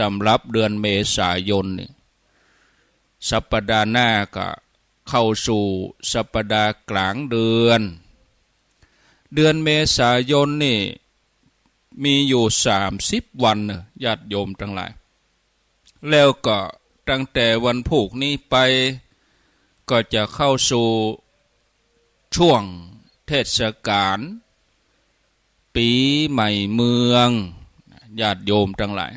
สำหรับเดือนเมษายนนี่สัปดาห์หน้าก็เข้าสู่สัปดาห์กลางเดือนเมษายนนี่มีอยู่30 วันญาติโยมทั้งหลายแล้วก็ตั้งแต่วันผูกนี้ไปก็จะเข้าสู่ช่วงเทศกาลปีใหม่เมืองญาติโยมทั้งหลาย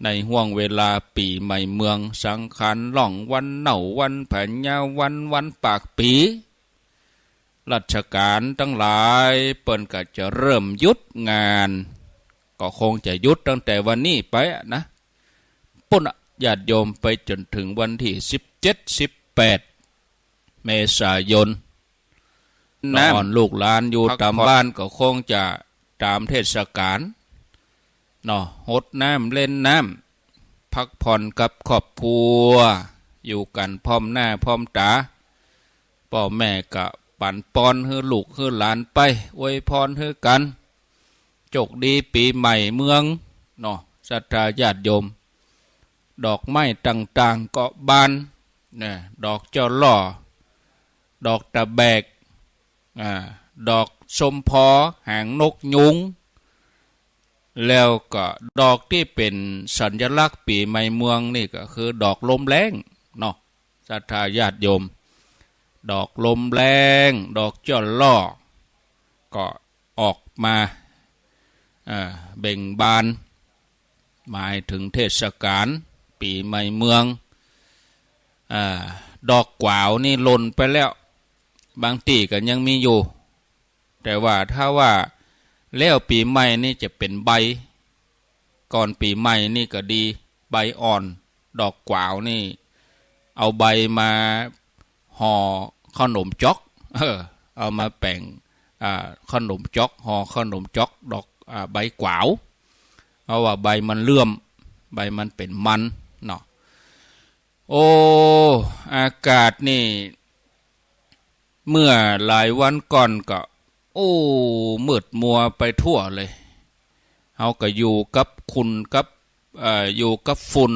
ในห่วงเวลาปีใหม่เมืองสังขารล่องวันเหน่าวันแผ่นยาวันปากปีราชการทั้งหลายเปิ้นก็จะเริ่มหยุดงานก็คงจะหยุดตั้งแต่วันนี้ไปนะปุ่นญาติโยมไปจนถึงวันที่17-18 เมษายนนอนลูกหลานอยู่ตามบ้านก็คงจะตามเทศกาลเนาะหดน้ำเล่นน้ำพักผ่อนกับครอบครัวอยู่กันพร้อมหน้าพร้อมตาพ่อแม่ก็ปั่นปอนให้ลูกให้หลานไปอวยพรให้กันโชคดีปีใหม่เมืองเนาะศรัทธาญาติโยมดอกไม้ต่างๆก็บานเนี่ยดอกเจ้าล่อดอกตะแบกดอกชมพอหางนกยุงแล้วก็ดอกที่เป็นสัญลักษณ์ปีใหม่เมืองนี่ก็คือดอกลมแรงเนาะศรัทธาญาติโยมดอกลมแรงดอกจ้อล่อก็ออกมาเบ่งบานหมายถึงเทศกาลปีใหม่เมืองดอกกวาวนี่หล่นไปแล้วบางตีก็ยังมีอยู่แต่ว่าถ้าว่าแล้วปีใหม่นี่จะเป็นใบก่อนปีใหม่นี่ก็ดีใบอ่อนดอกกวาวนี่เอาใบมาห่อขนมจ๊อกเอามาแป่งขนมจ๊อกห่อขนมจ๊อกดอกใบกวาวเพราะว่าใบมันเลื่อมใบมันเป็นมันเนาะโอ้อากาศนี่เมื่อหลายวันก่อนก็มืดมัวไปทั่วเลยเฮาก็อยู่กับคุณกับอยู่กับฝุ่น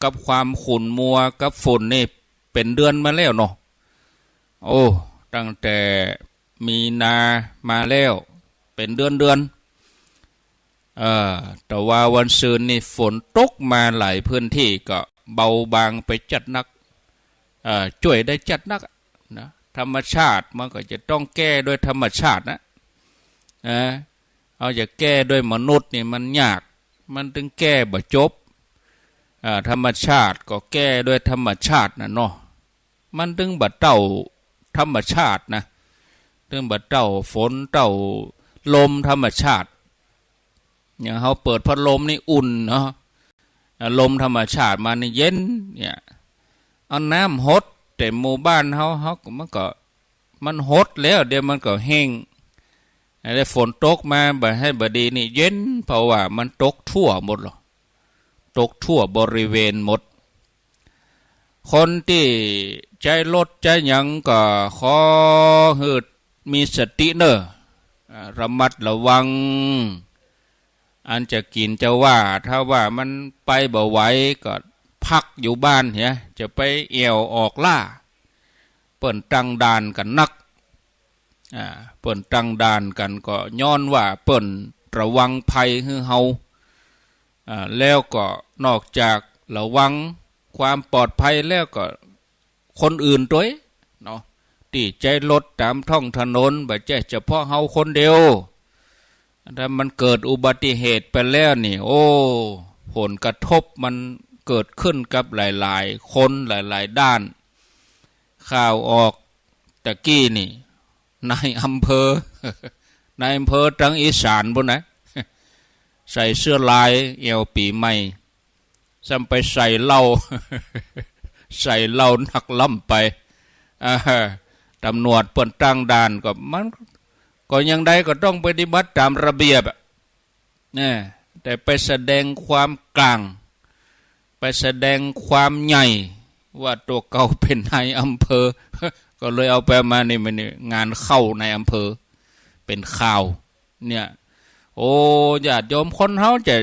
กับความขุ่นมัวกับฝุ่นนี่เป็นเดือนมาแล้วเนาะตั้งแต่มีนามาแล้วเป็นเดือนแต่ว่าวันซืนนี่ฝนตกมาหลายพื้นที่ก็เบาบางไปจัดนักช่วยได้จัดนักนะธรรมชาติมันก็จะต้องแก้ด้วยธรรมชาตินะเอาจะแก้ด้วยมนุษย์นี่มันยากมันถึงแก้บ่จบธรรมชาติก็แก้ด้วยธรรมชาตินะเนาะมันถึงบ่เต้าธรรมชาตินะถึงบ่เต้าฝนเต้าลมธรรมชาติอย่างเขาเปิดพัดลมนี่อุ่นเนาะลมธรรมชาติมานี่เย็นเนี่ยเอาน้ำหดแต่หมู่บ้านเขามันหดแล้วเดี๋ยวมันก็แห้งแล้วฝนตกมาบ่ให้บ่ดีนี่เย็นเพราะว่ามันตกทั่วหมดหรอตกทั่วบริเวณหมดคนที่ใจลดใจหยังก็ขอให้มีสติเนอะระมัดระวังอันจะกินจะว่าถ้าว่ามันไปบ่ไหวก็พักอยู่บ้านเหียจะไปเอี่ยวออกล่าเปิ่นตั้งด่านกันนักเปิ่นตั้งด่านกันก็ย้อนว่าเปิ่นระวังภัยให้เฮาแล้วก็นอกจากระวังความปลอดภัยแล้วก็คนอื่นด้วยเนาะที่ใจรถตามท้องถนนบ่ใช่เฉพาะเฮาคนเดียวถ้ามันเกิดอุบัติเหตุไปแล้วนี่ผลกระทบมันเกิดขึ้นกับหลายๆคนหลายๆด้านข่าวออกตะกี้นี่นายอำเภอทางอีสานพุ่นนะใส่เสื้อลายเอวปีใหม่ซ้ำไปใส่เหล้าหนักล่ำไปตำรวจเปิ่นตั้งด่านก็มันก็ยังใดก็ต้องปฏิบัติตามระเบียบแต่ไปแสดงความกลางไปแสดงความใหญ่ว่าตัวเก่าเป็นนายอำเภอก็เลยเอาไปมานี่มันงานเข้าในอำเภอเป็นข่าวเนี่ยญาติโยมคนเฮาจะ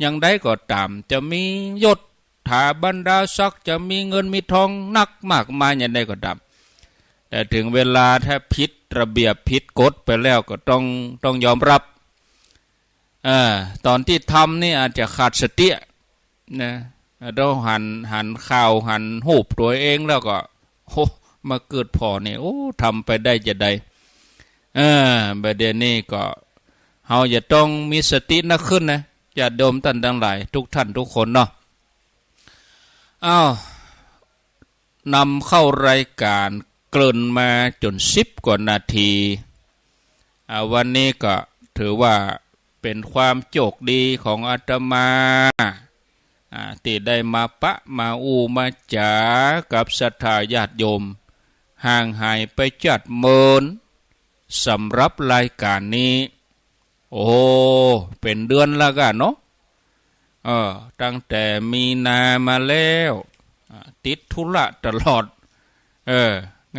ยังได้ก็ตามจะมียศถาบรรดาศักดิ์จะมีเงินมีทองนักมากมายอย่างใดก็ตามแต่ถึงเวลาถ้าผิดระเบียบผิดกฎไปแล้วก็ต้องยอมรับตอนที่ทำนี่อาจจะขาดสตินะเราหันข่าวหันหูบตัวเองแล้วก็โอ้มาเกิดพอเนี่ยโอ้ทำไปได้จะได้ประเด็นนี้ก็เฮาจะต้องมีสตินักขึ้นนะอย่าโดมท่านทั้งหลายทุกท่านทุกคนเนาะนำเข้ารายการเกินมาจน10 กว่านาทีวันนี้ก็ถือว่าเป็นความโชคดีของอาตมาที่ได้มาปะมามาจากับศรัทธาญาติโยมห่างหายไปจัดเมินสำหรับรายการนี้โอ้เป็นเดือนละกันเนาะตั้งแต่มีนามาแล้วติดธุระตลอด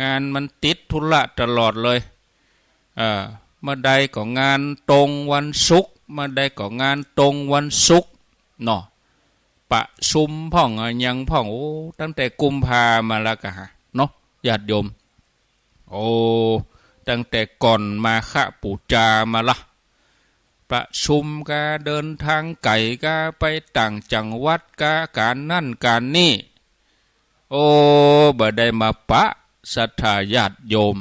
งานมันติดธุระตลอดเลยเมื่อใดก็งานตรงวันศุกร์เมื่อใดก็งานตรงวันศุกร์เนาะปะซุมพ่องยังพ่องโอ้ตั้งแต่กุมภามาแล้วกะเนาะญาติโยมโอ้ตั้งแต่ก่อนมาฆะปูจามาละประชุมกาเดินทางไก่กาไปต่างจังหวัดกาการนั่นการนี่โอ้บ่ได้มาปะศรัทธาญาติโยม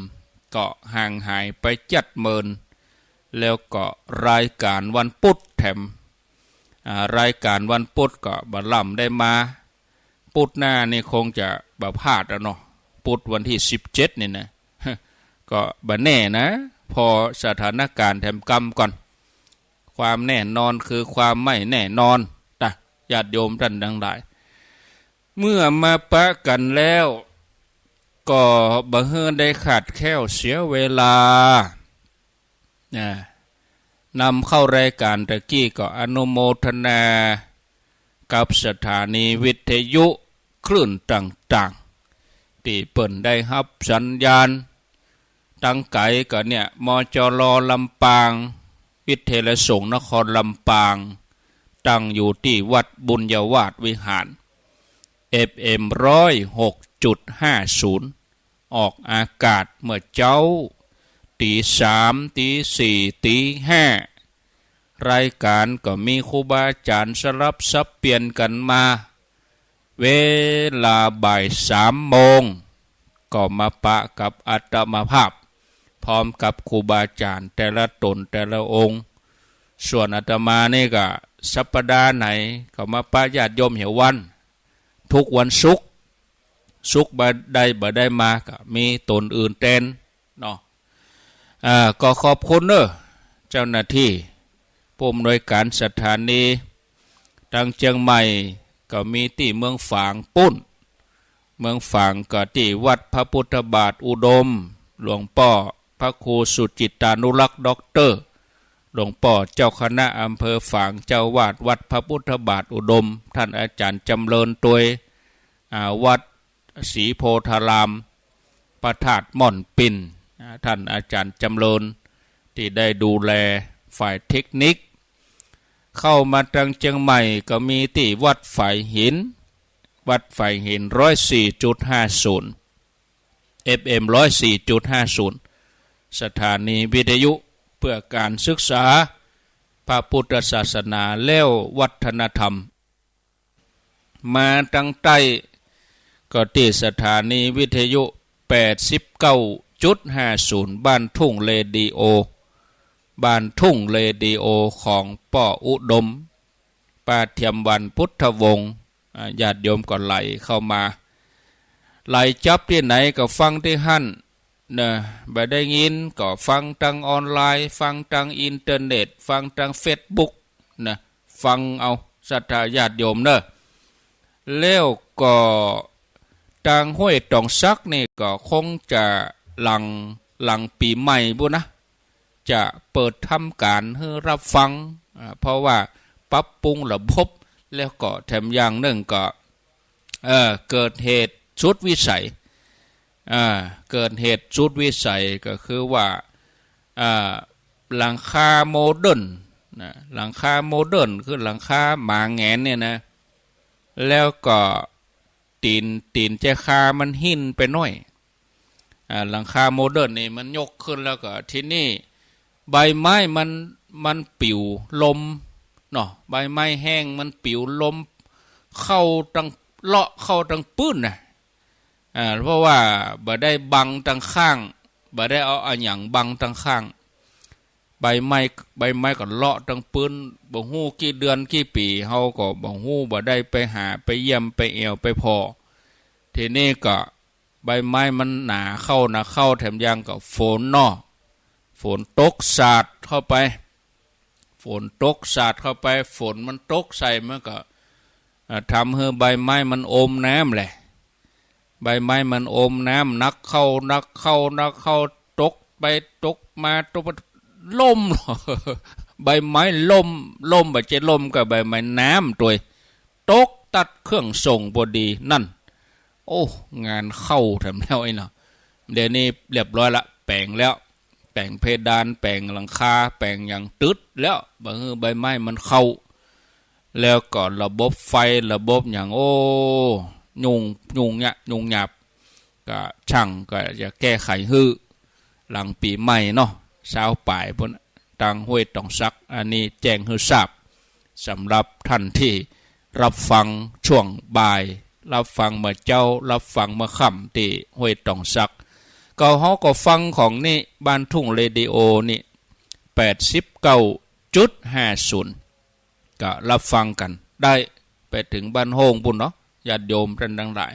ก็ห่างหายไปจัดเมินแล้วก็รายการวันพุธแถมรายการวันพุธก็บ่ล่ำได้มาพุธหน้านี่คงจะบ่พลาดแล้วเนาะพุธวันที่17นี่นะก็บ่แน่นะพอสถานการณ์แถมกรรมก่อนความแน่นอนคือความไม่แน่นอนญาติโยมท่านทั้งหลายเมื่อมาปะกันแล้วก็บ่เฮือได้ขาดแคลวเสียเวลานำเข้ารายการตะกี้ก็อนุโมทนากับสถานีวิทยุคลื่นต่างๆที่เปิ่นได้รับสัญญาณตั้งไกลก็เนี่ยมจรลำปางวิทยาสงฆ์นครลำปางตั้งอยู่ที่วัดบุญยวาสวิหาร FM 106.50 ออกอากาศเมื่อเจ้าตี3ตี4ตี5รายการก็มีครูบาอาจารย์สลับสับเปลี่ยนกันมาเวลาบ่าย3 โมงก็มาปะกับอาตมาภาพพร้อมกับครูบาอาจารย์แต่ละตนแต่ละองค์ส่วนอาตมานี่ก็สัปดาห์ไหนก็มาปะญาติโยมเหววันทุกวันศุกร์บ่ได้มาก็มีตนอื่นแทนเนาะก็ขอบคุณเนอะเจ้าหน้าที่ผู้อำนวยการสถานีทางเชียงใหม่ก็มีที่เมืองฝางปุ้นเมืองฝางก็ที่วัดพระพุทธบาทอุดมหลวงพ่อพระครูสุจิตานุรักษ์ด็อกเตอร์หลวงพ่อเจ้าคณะอำเภอฝางเจ้าวาดวัดพระพุทธบาทอุดมท่านอาจารย์จำเริญตัวยวัดศรีโพธารามประธาตม่อนปิ่นท่านอาจารย์จำเริญที่ได้ดูแลฝ่ายเทคนิคเข้ามาทางเชียงใหม่ก็มีที่วัดฝ่ายหิน104.50 FM 104.50 สถานีวิทยุเพื่อการศึกษาพระพุทธศาสนาแล้ววัฒนธรรมมาตั้งใต้ก็ที่สถานีวิทยุ 89.50 บ้านทุ่งเรดิโอของป่ออุดมป้าเทียมวันพุทธวงศ์ญาติโยมก็ไหลเข้ามาไหลจับที่ไหนก็ฟังที่หั่นนะบ่ได้ยินก็ฟังทางออนไลน์ฟังทางอินเทอร์เน็ตฟังทางเฟซบุ๊กนะฟังเอาศรัทธาญาติโยมเนอะแล้วก็ทางห้วยตองซักนี่ก็คงจะหลังปีใหม่บุนะจะเปิดทำการให้รับฟังเพราะว่าปรับปรุงระบบแล้วก็แถมอย่างหนึ่งก็เกิดเหตุชุดวิสัยเกิดเหตุชุดวิสัยก็คือว่าหลังคาโมเดิร์น นะหลังคาโมเดิร์นคือหลังคาหมาแงนเนี่ยนะแล้วก็ตีนเจ้าคามันหินไปหน่อยหลังคาโมเดิร์นนี่มันยกขึ้นแล้วก็ที่นี่ใบไม้มันปิวลมเนาะใบไม้แห้งมันปิวลมเข้าตังเลาะเข้าตังปื้นนะเพราะว่าบ่ได้บังตังข้างบ่ได้เอาอันหยังบังตังข้างใบไม้ก็เลาะตังปื้นบ่ฮู้กี่เดือนกี่ปีเฮาก็บ่ฮู้บ่ได้ไปหาไปเยี่ยมไปแอวไปพอทีนี้ก็ใบไม้มันหนาเข้าแถมยังก็ฝนเนาะฝนตกสาดเข้าไปฝนตกสาดเข้าไปฝนมันตกใส่มันก็ทำให้ใบไม้มันอมน้ำแหละใบไม้มันอมน้ำนักเข้าตกไปตกมาตกล่ม ใบไม้ล่มบาดเจ็บล่มกับใบไม้น้ำตัวตกตัดเครื่องส่งพอดีนั่นโอ้งานเข้าทำแล้วไอ้เนาะเดี๋ยวนี้เรียบร้อยละแปลงแล้วแปลงเพดานแปลงหลังคาแปลงอย่างตึดแล้วบางใบไม้มันเข้าแล้วก็ระบบไฟระบบอย่างโอ้ยุ่งหยาบก็ช่างก็จะแก้ไขฮื้อหลังปีใหม่เนาะเช้าป่ายพุ่นตังห้วยตองซักอันนี้แจ้งฮื้อทราบสำหรับท่านที่รับฟังช่วงบ่ายรับฟังเมื่อเจ้ารับฟังเมื่อค่ำที่ห้วยตองซักก็เขาก็ฟังของนี่บ้านทุ่งเรดิโอนี่89.50ก็รับฟังกันได้ไปถึงบ้านโฮงปุ่นเนาะญาติโยมท่านทั้งหลาย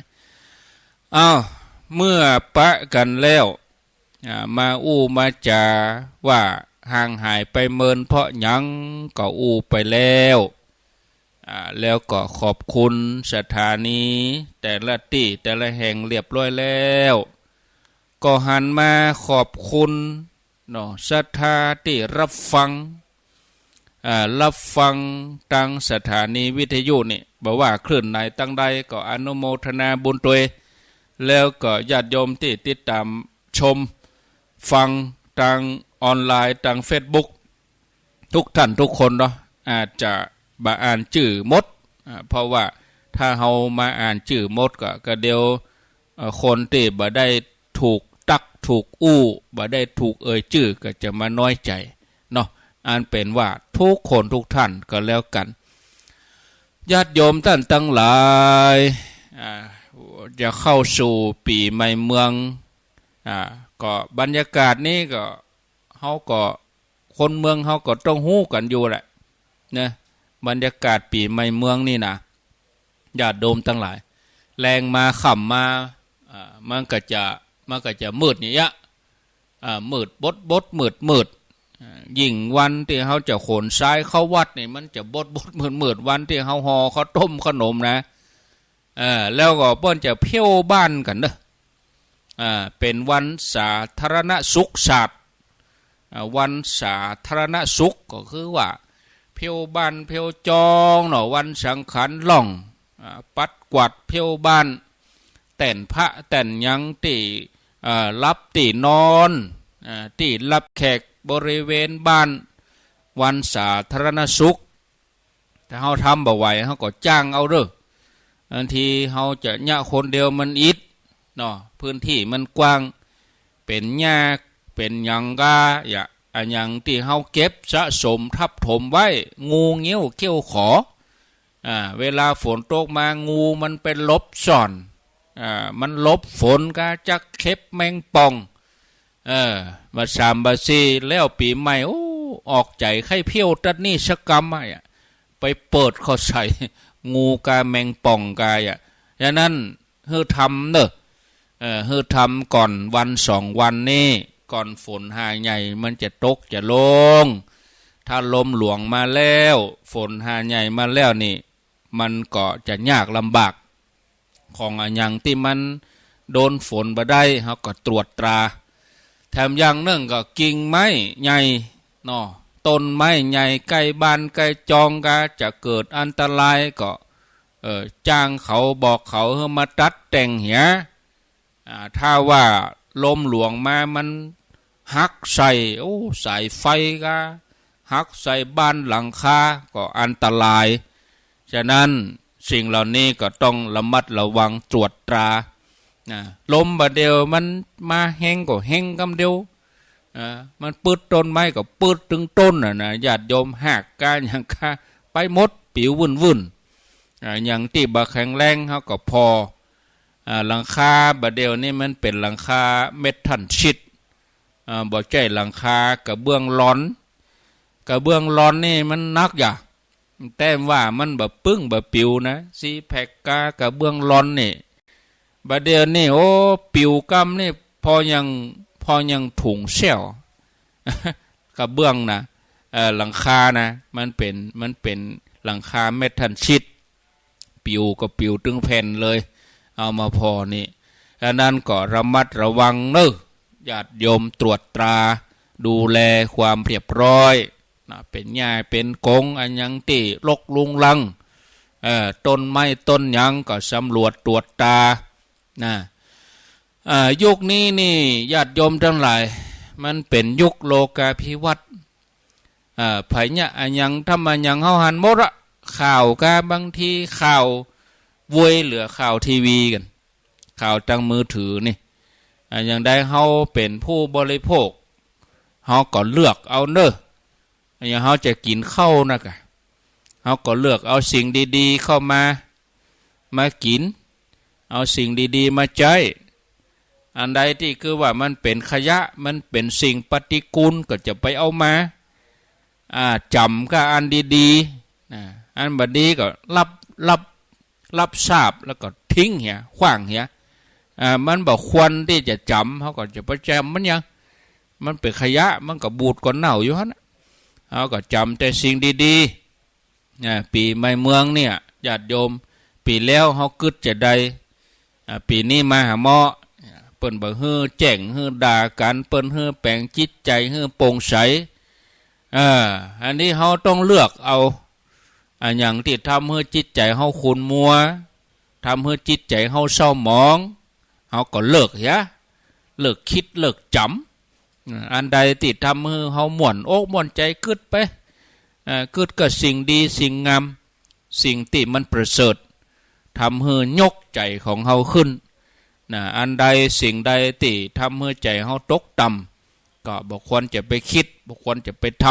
เมื่อปะกันแล้วมามาจาว่าห่างหายไปเมินเพราะยังก็ไปแล้วแล้วก็ขอบคุณสถานีแต่ละที่แต่ละแห่งเรียบร้อยแล้วก็หันมาขอบคุณเนาะศรัทธาที่รับฟังทางสถานีวิทยุนี่บอกว่าคลื่นไหนตั้งใดก็อนุโมทนาบุญตัวแล้วก็ญาติโยมที่ติดตามชมฟังทางออนไลน์ทาง Facebook ทุกท่านทุกคนเนาะอาจจะบ่อ่านชื่อมดเพราะว่าถ้าเฮามาอ่านชื่อมดก็เดียวคนที่บ่ได้ถูกตักถูกบ่ได้ถูกชื่อก็จะมาน้อยใจเนาะอ่านเป็นว่าทุกคนทุกท่านก็แล้วกันญาติโยมท่านทั้งหลายจะเข้าสู่ปีใหม่เมืองก็บรรยากาศนี้ก็เฮาก็คนเมืองเฮาก็ต้องฮู้กันอยู่แหละนะบรรยากาศปีใหม่เมืองนี่นะญาติโยมทั้งหลายแรงมาค่ำมามันก็จะมืดนี่ยะมืดบดมืดยิ่งวันที่เขาจะขนซ้ายเข้าวัดนี่มันจะบดมืดวันที่เขาห่อเขาต้มขนมนะแล้วก็เปิ้นจะเพี้ยวบ้านกันเนอะเป็นวันสาธารณสุขศาสตร์วันสาธารณสุขก็คือว่าเพี้ยวบ้านเพี้ยวจองเนาะวันสังขารล่องปัดกวาดเพี้ยวบ้านแต่นพระแต่นยังตีรับตีนอนตีรับแขกบริเวณบ้านวันสาธารณสุขถ้าเขาทำบ่ไหวเขาก็จ้างเอาเด้อบางทีเขาจะญะคนเดียวมันอิดเนาะพื้นที่มันกว้างเป็นหญ้าเป็นหยังกาอย่างที่เขาเก็บสะสมทับถมไว้งูเงี้ยวเขี้ยวขอเวลาฝนตกมางูมันเป็นลบซ่อนมันลบฝนก็จะเข็บแมงป่องมาสามบาซีแล้วปีใหม่ออกใจไข้เพี้ยวตัดนี่สกรรมไปเปิดเขาใส่งูกาแมงป่องกายอย่างนั้นเฮือทำเนอะเฮือทำก่อนวัน2 วันนี้ก่อนฝนหาใหญ่มันจะตกจะลงถ้าลมหลวงมาแล้วฝนหาใหญ่มาแล้วนี่มันก็จะยากลำบากของอย่างที่มันโดนฝนบ่ได้เขาก็ตรวจตราแถมอย่างนึงก็กิ่งไม้ใหญ่เนาะต้นไม้ใหญ่ใกล้บ้านใกล้จองก็จะเกิดอันตรายก็จ้างเขาบอกเขาให้มาตัดแต่งเหียถ้าว่าลมหลวงมามันหักใส่สายไฟก็ หักใส่บ้านหลังคาก็อันตรายฉะนั้นสิ่งเหล่านี้ก็ต้องระมัดระวังตรวจตราลมบะเดียวมันมาแห้งก็แห้งกำเดียวมันปืดต้นไม้ก็ปืดถึงต้นนะญาติโยมหักการอย่างค่าไปหมดปิววุ่นอย่างที่บะแข็งแรงเขาก็พอหลังคาบะเดียวนี่มันเป็นหลังคาเม็ดทันชิดบ่ใจหลังคากระเบื้องร้อนกระเบื้องร้อนนี่มันนักอย่างแต่ว่ามันแบบปึ้งแบบปิวนะซีแพกกากระเบื้องร้อนนี่บะเดียวนี่โอ้ปิวกำนี่พอยังถุงเชี่ยวกระเบื้องนะหลังคานะมันเป็นหลังคาเม็ดทันชิดปิวก็ปิวตึงแผ่นเลยเอามาพอนี่ดังนั้นก็ระมัดระวังเนอะญาติโยมตรวจตราดูแลความเรียบร้อยเป็นหญ้าเป็นกงอันยังตีลกลุงลังต้นไม้ต้นยังก็สำรวจตรวจตายุคนี้นี่ญาติโยมทั้งหลายมันเป็นยุคโลกาภิวัตน์ไผเนี่ยอันยังทำมันยังเฮาหันหมดอะข่าวกาบางทีข่าววยเหลือข่าวทีวีกันข่าวทางมือถือนี่อย่างใดเฮาเป็นผู้บริโภคเฮาก็เลือกเอาเนอะอย่างเฮาจะกินข้าวนะกะเฮาก็เลือกเอาสิ่งดีๆเข้ามากินเอาสิ่งดีๆมาใช้อันใดที่คือว่ามันเป็นขยะมันเป็นสิ่งปฏิกูลก็จะไปเอามาจำก็อันดีๆอันบดีก็รับทราบแล้วก็ทิ้งเหี้ยขว้างเหี้ยมันบอกควรที่จะจำเขาก็จะประจำมันยังมันเป็นขยะมันก็บูดก่อนเน่าอยู่ฮะเขาก็จำแต่สิ่งดีๆปีใหม่เมืองเนี่ยญาติโยมปีแล้วเขากึดจะได้ปีนี้มาหาหมอเปิ้นบ่ฮื้อแจ้งฮื้อด่ากันเปิ้นฮื้อแปลงจิตใจฮื้อโปร่งใสอันนี้เขาต้องเลือกเอาอย่างที่ทำให้จิตใจเขาขุ่นมัวทำให้จิตใจเขาเศร้าหมองเขาก็เลิกเลิกคิดเลิกจำอันใดที่ทำให้เขาม่วนอกม่วนใจกึดไปกึดก็สิ่งดีสิ่งงามสิ่งที่มันประเสริฐทำให้ยกใจของเขาขึ้นอันใดสิ่งใดที่ทำให้ใจเขาตกต่ำก็บอกควรจะไปคิดบอกควรจะไปท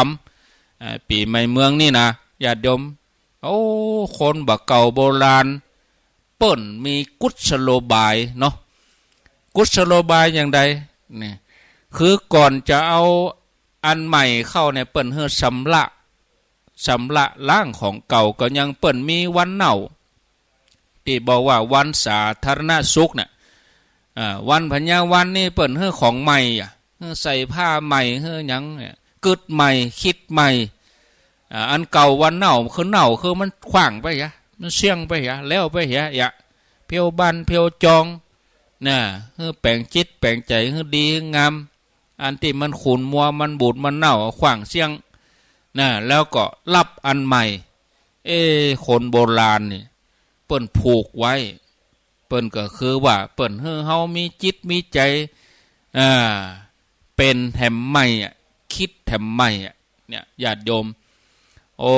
ำปีใหม่เมืองนี่นะญาติโยมโอ้คนบักเก่าโบราณเปิ้นมีกุศโลบายเนาะกุศโลบายอย่างใดนี่คือก่อนจะเอาอันใหม่เข้าในเปิ้นเฮือสำละล้างของเก่าก็ยังเปิ้นมีวันเน่าที่บอกว่าวันสาธารณสุขเนี่ยวันพญาวันนี่เปิ้นเฮือของใหม่ใส่ผ้าใหม่เฮือหยังกึดใหม่คิดใหม่อันเก่าวันเน่าคือมันขว้างไปมันเสี่ยงไปแล้วไปเพียวบันเพียวจองแปลงจิตแปลงใจดีงามอันที่มันขุ่นมัวมันบูดมันเน่าขว้างเสี่ยงแล้วก็รับอันใหม่คนโบราณนี่เปิ้นผูกไว้เปิ้นก็คือว่าเปิ้นเฮามีจิตมีใจเป็นแถมใหม่คิดแถมใหม่เนี่ยญาติโยมโอ้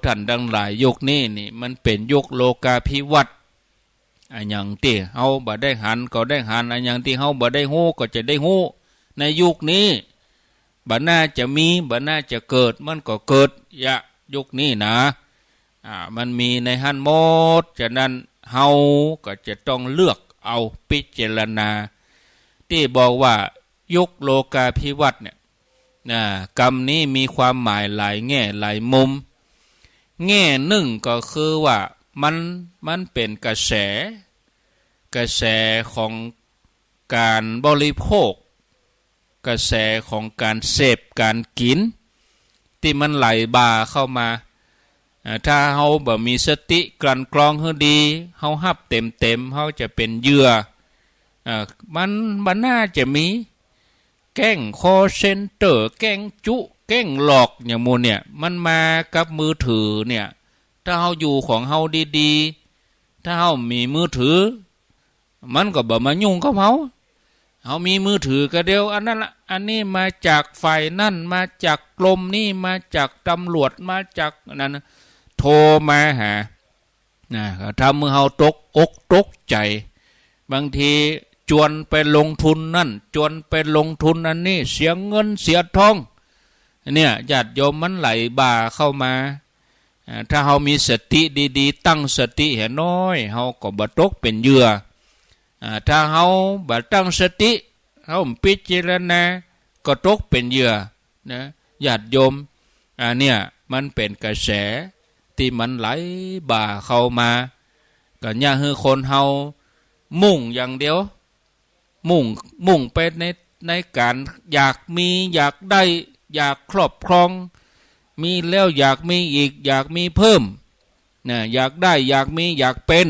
ท่านดังหลายยุคนี้นี่มันเป็นยุคโลกาภิวัตน์อย่างที่เฮาบ่ได้หันก็ได้หันอย่างที่เฮาบ่ได้ฮู้ก็จะได้ฮู้ในยุคนี้บ่น่าจะมีบ่น่าจะเกิดมันก็เกิดยุคนี้นะมันมีในหันหมดฉะนั้นเฮาก็จะต้องเลือกเอาพิจารณาที่บอกว่ายุคโลกาภิวัตน์เนี่ยกรรมนี้มีความหมายหลายแง่หลายมุมแง่หนึ่งก็คือว่ามันเป็นกระแสของการบริโภคกระแสของการเสพการกินที่มันไหลบ่าเข้ามาถ้าเฮาบ่มีสติกลั่นกรองให้ดีเฮาฮับเต็มเฮาจะเป็นเหยื่อมันน่าจะมีแกล้งคอเซ็นเตอร์แกล้งจุแกล้งหลอกอย่างมูเนี่ยมันมากับมือถือเนี่ยถ้าเฮาอยู่ของเฮาดีๆถ้าเฮามีมือถือมันก็บ่มายุ่งกับเฮา เขามีมือถือก็เดียวอันนั้นละอันนี้มาจากฝ่ายนั่นมาจากกรมนี่มาจากตำรวจมาจากนั้นโทรมาหาทำมือเฮาตกอกตกใจบางทีจวนไปลงทุนนั่นจวนไปลงทุนอันนี้เสียเงินเสียทองเนี่ยญาติโยมมันไหลบ่าเข้ามาถ้าเฮามีสติดีๆตั้งสติเห็นน้อยเฮาก็บ่ตกเป็นเหยื่อถ้าเฮาบ่ตั้งสติเฮาพิจารณาก็ตกเป็นเหยื่อนะญาติโยมเนี่ยมันเป็นกระแสที่มันไหลบ่าเข้ามาก็อย่าให้คนเฮามุ่งอย่างเดียวมุ่งไปในการอยากมีอยากได้อยากครอบครองมีแล้วอยากมีอีกอยากมีเพิ่มนะอยากได้อยากมีอยากเป็น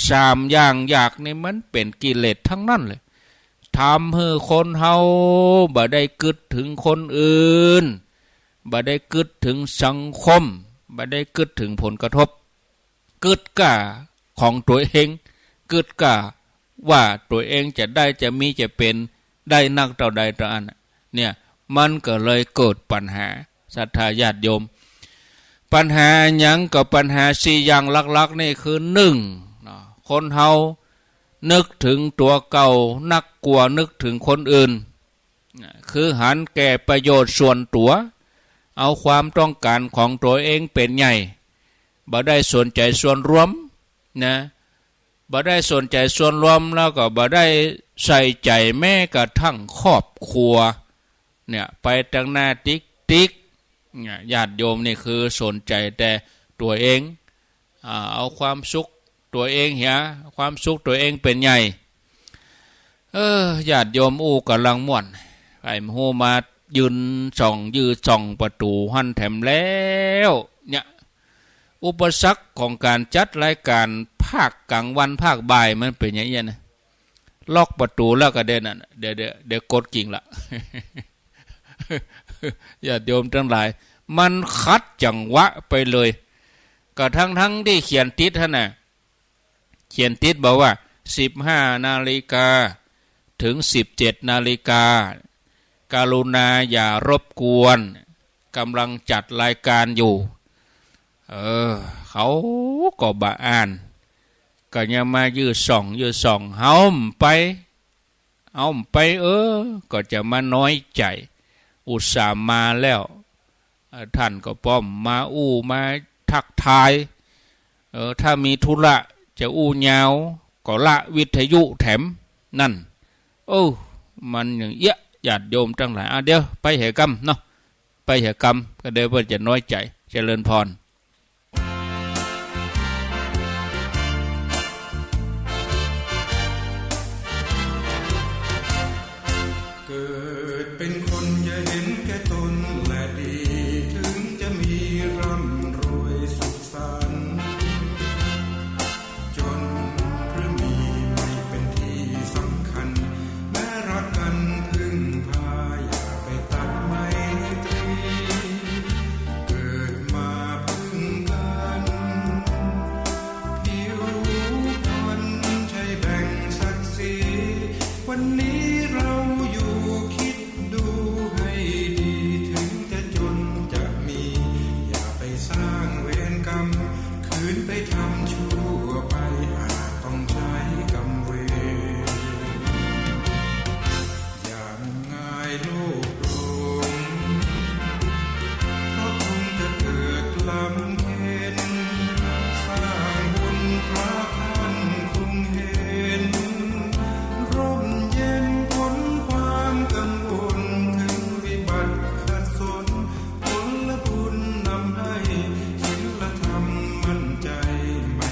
สามอย่างอยากนี่มันเป็นกิเลสทั้งนั้นเลยทำให้คนเฮาบ่ได้กึดถึงคนอื่นบ่ได้กึดถึงสังคมบ่ได้กึดถึงผลกระทบกึดกะของตัวเองกึดกะว่าตัวเองจะได้จะมีจะเป็นได้นักเท่าใดต่ออันเนี่ยมันก็เลยเกิดปัญหาศรัทธาญาติโยมปัญหาหยังก็ปัญหาสี่อย่างหลักๆนี่คือหนึ่งคนเฮานึกถึงตัวเก่านักกลัวนึกถึงคนอื่นคือหันแก่ประโยชน์ส่วนตัวเอาความต้องการของตัวเองเป็นใหญ่บ่ได้สนใจส่วนรวมนะบ่ได้สนใจส่วนรวมแล้วก็บ่ได้ใส่ใจแม้กระทั่งครอบครัวเนี่ยไปตั้งหน้าติ๊กญาติโยมนี่คือสนใจแต่ตัวเองเอาความสุขตัวเองเหียความสุขตัวเองเป็นใหญ่ญาติโยมกำลังม่วนไอ้โหมายืนส่องประตูหันแถมแล้วเนี่ยอุปสรรคของการจัดรายการภาคกลางวันภาคบ่ายมันเป็นอย่างนี้นะล็อกประตูแล้วก็เดี๋ยวกดกิ่งละ ญาติโยมทั้งหลายมันคัดจังหวะไปเลยก็ทั้งที่เขียนติดท่านน่ะเขียนติดบอกว่า15 นาฬิกาถึง17 นาฬิกาการุณาอย่ารบกวนกำลังจัดรายการอยู่เขาก็บ่อ่านก็ยังมายืดส่องเฮาไปก็จะมาน้อยใจอุตส่าห์มาแล้วท่านก็ป้อมมามาทักทายถ้ามีธุระจะยาวก็ละวิทยุแถมนั่นมันอย่างเยอะญาติโยมทั้งหลายเดี๋ยวไปเหกรรมเนาะไปเหกรรมก็เดี๋ยวเพิ่นจะน้อยใจเจริญพรเกิดเป็นคนอย่าเห็นแก่ตนและดีถึงจะมีร่ำรวยสุขสันต์จนหรือมีไม่เป็นที่สำคัญแม้รักกันพึ่งพาอย่าไปตัดไมตรีเกิดมาพึ่งกันผิวพรรณใช่แบ่งศักดิ์ศรีวันนี้เราอยู่คิดดูให้ดีถึงจะจนจะมีอย่าไปสร้างเวรกรรมคืนไปทำชั่วไปอาจต้องใช้กรรมเวรอย่างง่ายโลกหลงเพราะคงจะเกิดลำเค็ญสร้างบุญพระท่านคงเห็นร่มเย็นพ้นความกังวลถึงวิบัติขัดสนผลบุญนำให้ศีลธรรมมั่นใจไม่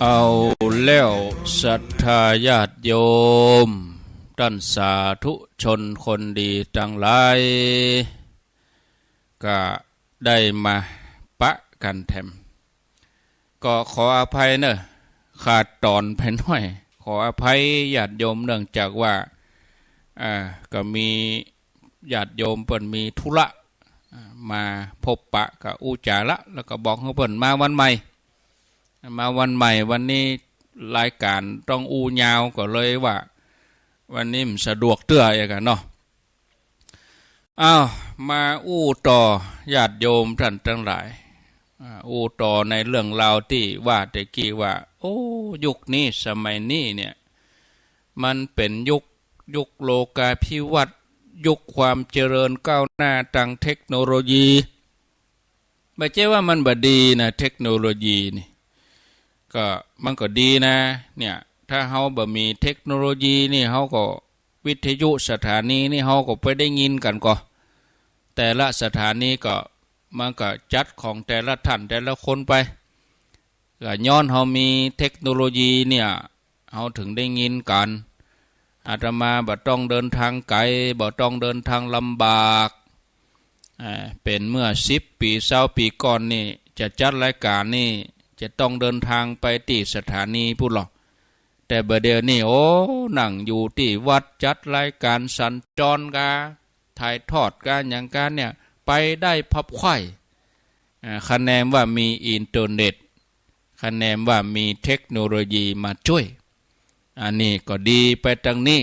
เอาแล้วศรัทธาญาติโยมท่านสาธุชนคนดีทั้งหลายก็ได้มาปะกันแถมก็ขออภัยเนอะขาดตอนไปหน่อยขออภัยญาติโยมเนื่องจากว่าก็มีญาติโยมเปิ่นมีธุระมาพบปะกับอุจาระแล้วก็บอกเขาเปิ่นมาวันใหม่วันนี้รายการต้องอูยาวก็เลยว่าวันนี้มันสะดวกเตื้ออย่างกันเนาะมาอู้ต่อญาติโยมท่านทั้งหลายอู้ต่อในเรื่องราวที่ว่าแต่กี้ว่าโอ้ยุคนี้สมัยนี้เนี่ยมันเป็นยุคโลกาภิวัตน์ยุคความเจริญก้าวหน้าทางเทคโนโลยีไม่ใช่ว่ามันบ่ดีนะเทคโนโลยีนี่ก็มันก็ดีนะเนี่ยถ้าเฮาบ่มีเทคโนโลยีนี่เฮาก็วิทยุสถานีนี่เฮาก็ไปได้ยินกันก็แต่ละสถานีก็มันก็จัดของแต่ละท่านแต่ละคนไปก็ย้อนเฮามีเทคโนโลยีเนี่ยเฮาถึงได้ยินกันอาตมาบ่ต้องเดินทางไกลบ่ต้องเดินทางลำบากเป็นเมื่อ10 ปี20 ปีก่อนนี่จะจัดรายการนี่จะต้องเดินทางไปที่สถานีพูดหรอกแต่บัดเดี๋ยวนี้โอ้นั่งอยู่ที่วัดจัดรายการสัญจรกาถ่ายทอดการอย่างการเนี่ยไปได้พับไข่คะแนนว่ามีอินเทอร์เน็ตคะแนนว่ามีเทคโนโลยีมาช่วยอันนี้ก็ดีไปทางนี้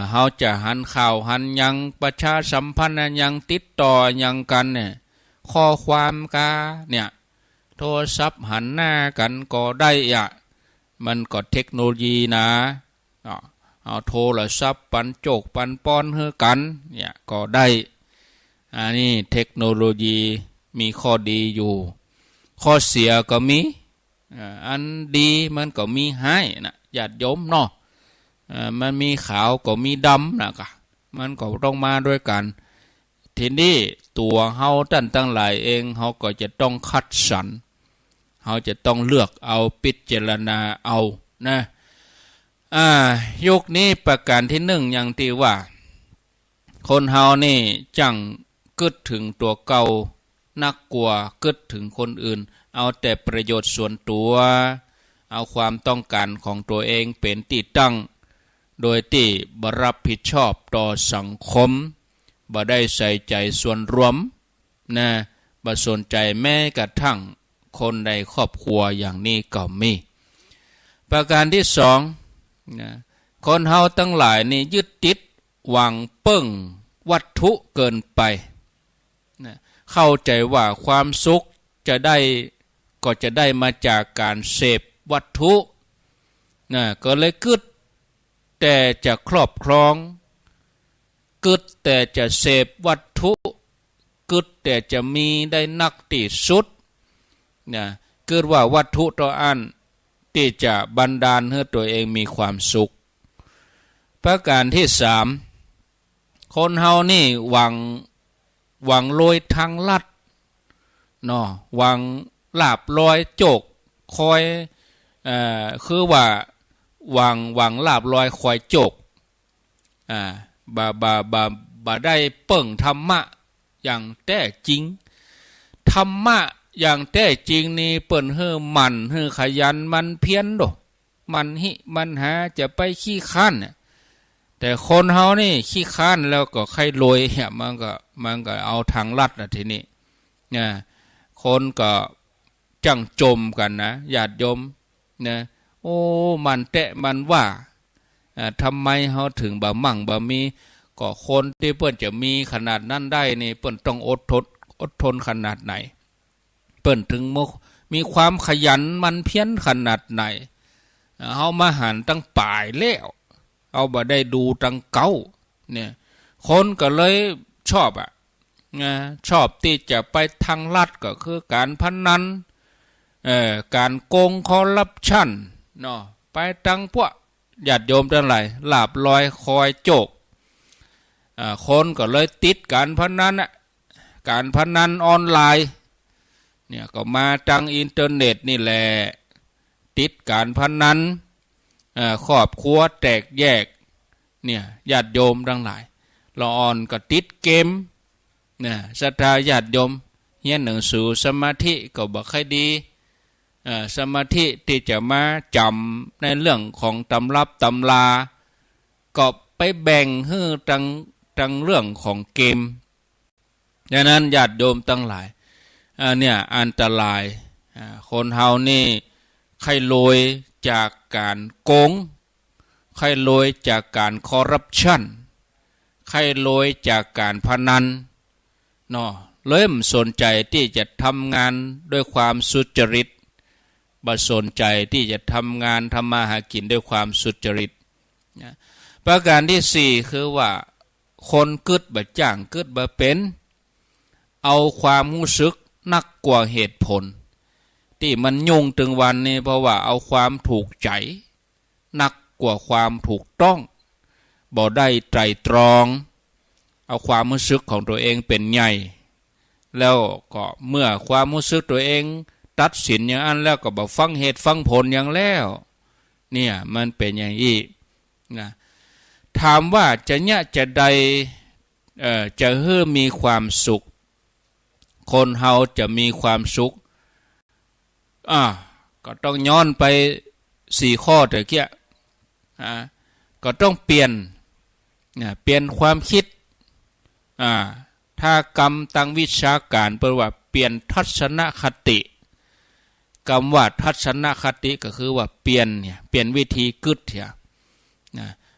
เฮาจะหันข่าวหันยังประชาสัมพันธ์ยังติดต่อยังกันเนี่ยข้อความกาเนี่ยโทรศัพท์หันหน้ากันก็ได้มันก็เทคโนโลยีนะเอาโทรศัพท์ปันโจกปันป้อนเฮกันเนี่ยก็ได้อันนี้เทคโนโลยีมีข้อดีอยู่ข้อเสียก็มีอันดีมันก็มีให้นะญาติโยมเนาะมันมีขาวก็มีดำนะกะมันก็ต้องมาด้วยกันทีนี้ตัวเฮาท่านทั้งหลายเองเฮาก็จะต้องคัดสรรเฮาจะต้องเลือกเอาพิจารณาเอานะยุคนี้ประการที่หนึ่งอย่างที่ว่าคนเฮานี่จังกึดถึงตัวเก่านักกลัวกึดถึงคนอื่นเอาแต่ประโยชน์ส่วนตัวเอาความต้องการของตัวเองเป็นที่ตั้งโดยที่บ่รับผิดชอบต่อสังคมบ่ได้ใส่ใจส่วนรวมนะบ่สนใจแม้กระทั่งคนในครอบครัวอย่างนี้ก็มีประการที่สองนะคนเฮาทั้งหลายนี่ยึดติดหวังเปิ้งวัตถุเกินไปนะเข้าใจว่าความสุขจะได้มาจากการเสพวัตถุนะก็เลยกึดแต่จะครอบครองกึดแต่จะเสพวัตถุกึดแต่จะมีได้นักที่สุดนะกึดว่าวัตถุต่ออันที่จะบันดาลให้ตัวเองมีความสุขประการที่สามคนเฮานี่หวังโรยทางลัดเนาะหวังลาบลอยโจกคอยคือว่าหวังลาบลอยคอยโจกบ่ได้เปิ่งธรรมะอย่างแท้จริงธรรมะอย่างแท้จริงนี่เปิ่นเฮือมันเฮือขยันมันเพียรโดมันหาจะไปขี้ค้านแต่คนเฮานี่ขี้ค้านแล้วก็ใครรวยมันก็เอาทางลัดทีนี้คนก็จังจมกันนะญาติโยมนะโอ้มันแตะมันว่าทำไมเฮาถึงบ่มั่งบ่มีก็คนที่เปิ้นจะมีขนาดนั้นได้นี่เปิ้นต้องอดทนขนาดไหนเปิ้นถึงมีความขยันมันเพียรขนาดไหนเฮามาหันตั้งป่ายแล้วเอาบ่ได้ดูตั้งเก่าเนี่ยคนก็เลยชอบชอบที่จะไปทางลัดก็คือการพนันการโกงคอร์รัปชันเนาะไปตั้งพวกญาติโยมทั้งหลายลาบลอยคอยโจกคนก็เลยติดการพนันการพนันออนไลน์เนี่ยก็มาทางอินเทอร์เน็ตนี่แหละ ติดการพนันครอบครัวแตกแยกเนี่ยญาติโยมทั้งหลายละอ่อนก็ติดเกมเนี่ยศรัทธาญาติโยมเรียนหนังสือสมาธิก็บ่ค่อยดีสมาธิที่จะมาจำในเรื่องของตำรับตำราก็ไปแบ่งให้ตั้งเรื่องของเกมดังนั้นญาติโยมทั้งหลายเนี่ยอันตรายคนเฮานี่ใครรวยจากการโกงใครรวยจากการคอร์รัปชันใครรวยจากการพนันเนาะเริ่มสนใจที่จะทำงานด้วยความสุจริตบ่สนใจที่จะทำงานทำมาหากินด้วยความสุจริตประการที่สี่คือว่าคนกึดบ่จ้างกึดบ่เป็นเอาความรู้สึกนักกว่าเหตุผลที่มันยุ่งถึงวันนี้เพราะว่าเอาความถูกใจนักกว่าความถูกต้องบ่ได้ไตร่ตรองเอาความรู้สึกของตัวเองเป็นใหญ่แล้วก็เมื่อความรู้สึกตัวเองตัดสินอย่างนั้นแล้วก็บ่ฟังเหตุฟังผลอย่างแล้วเนี่ยมันเป็นอย่างนี้นะถามว่าจะเนี่ยจะใดจะให้มีความสุขคนเฮาจะมีความสุขก็ต้องย้อนไป4ข้อแต่เกี้ยก็ต้องเปลี่ยนความคิดถ้ากรรมตั้งวิชาการแปลว่าเปลี่ยนทัศนคติคำว่าทัศนคติก็คือว่าเปลี่ยนวิธีกึศ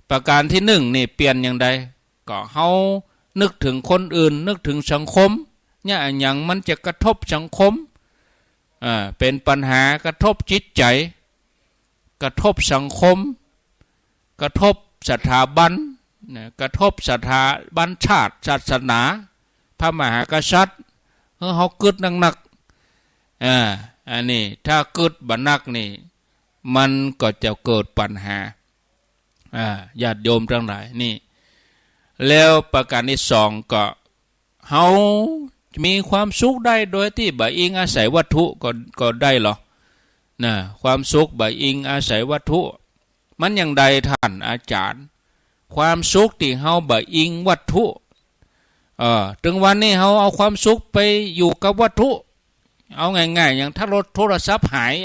ประการที่หนึ่งนี่เปลี่ยนอย่างใดก็เฮานึกถึงคนอื่นนึกถึงสังคมเนี่ยอย่างมันจะกระทบสังคมเป็นปัญหากระทบจิตใจกระทบสังคมกระทบสถาบันกระทบสถาบันชาติศาสนาพระมหากษัตริย์เฮากึดหนักอันนี้ถ้ากึดบ่นักนี่มันก็จะเกิดปัญหาญาติโยมทั้งหลายนี่แล้วประการที่สองก็เฮามีความสุขได้โดยที่บ่อิงอาศัยวัตถุก็ได้หรอความสุขบ่อิงอาศัยวัตถุมันอย่างใดท่านอาจารย์ความสุขที่เฮาบ่อิงวัตถุถึงวันนี้เฮาเอาความสุขไปอยู่กับวัตถุเอาง่ายๆอย่างถ้ารถโทรศัพท์หาย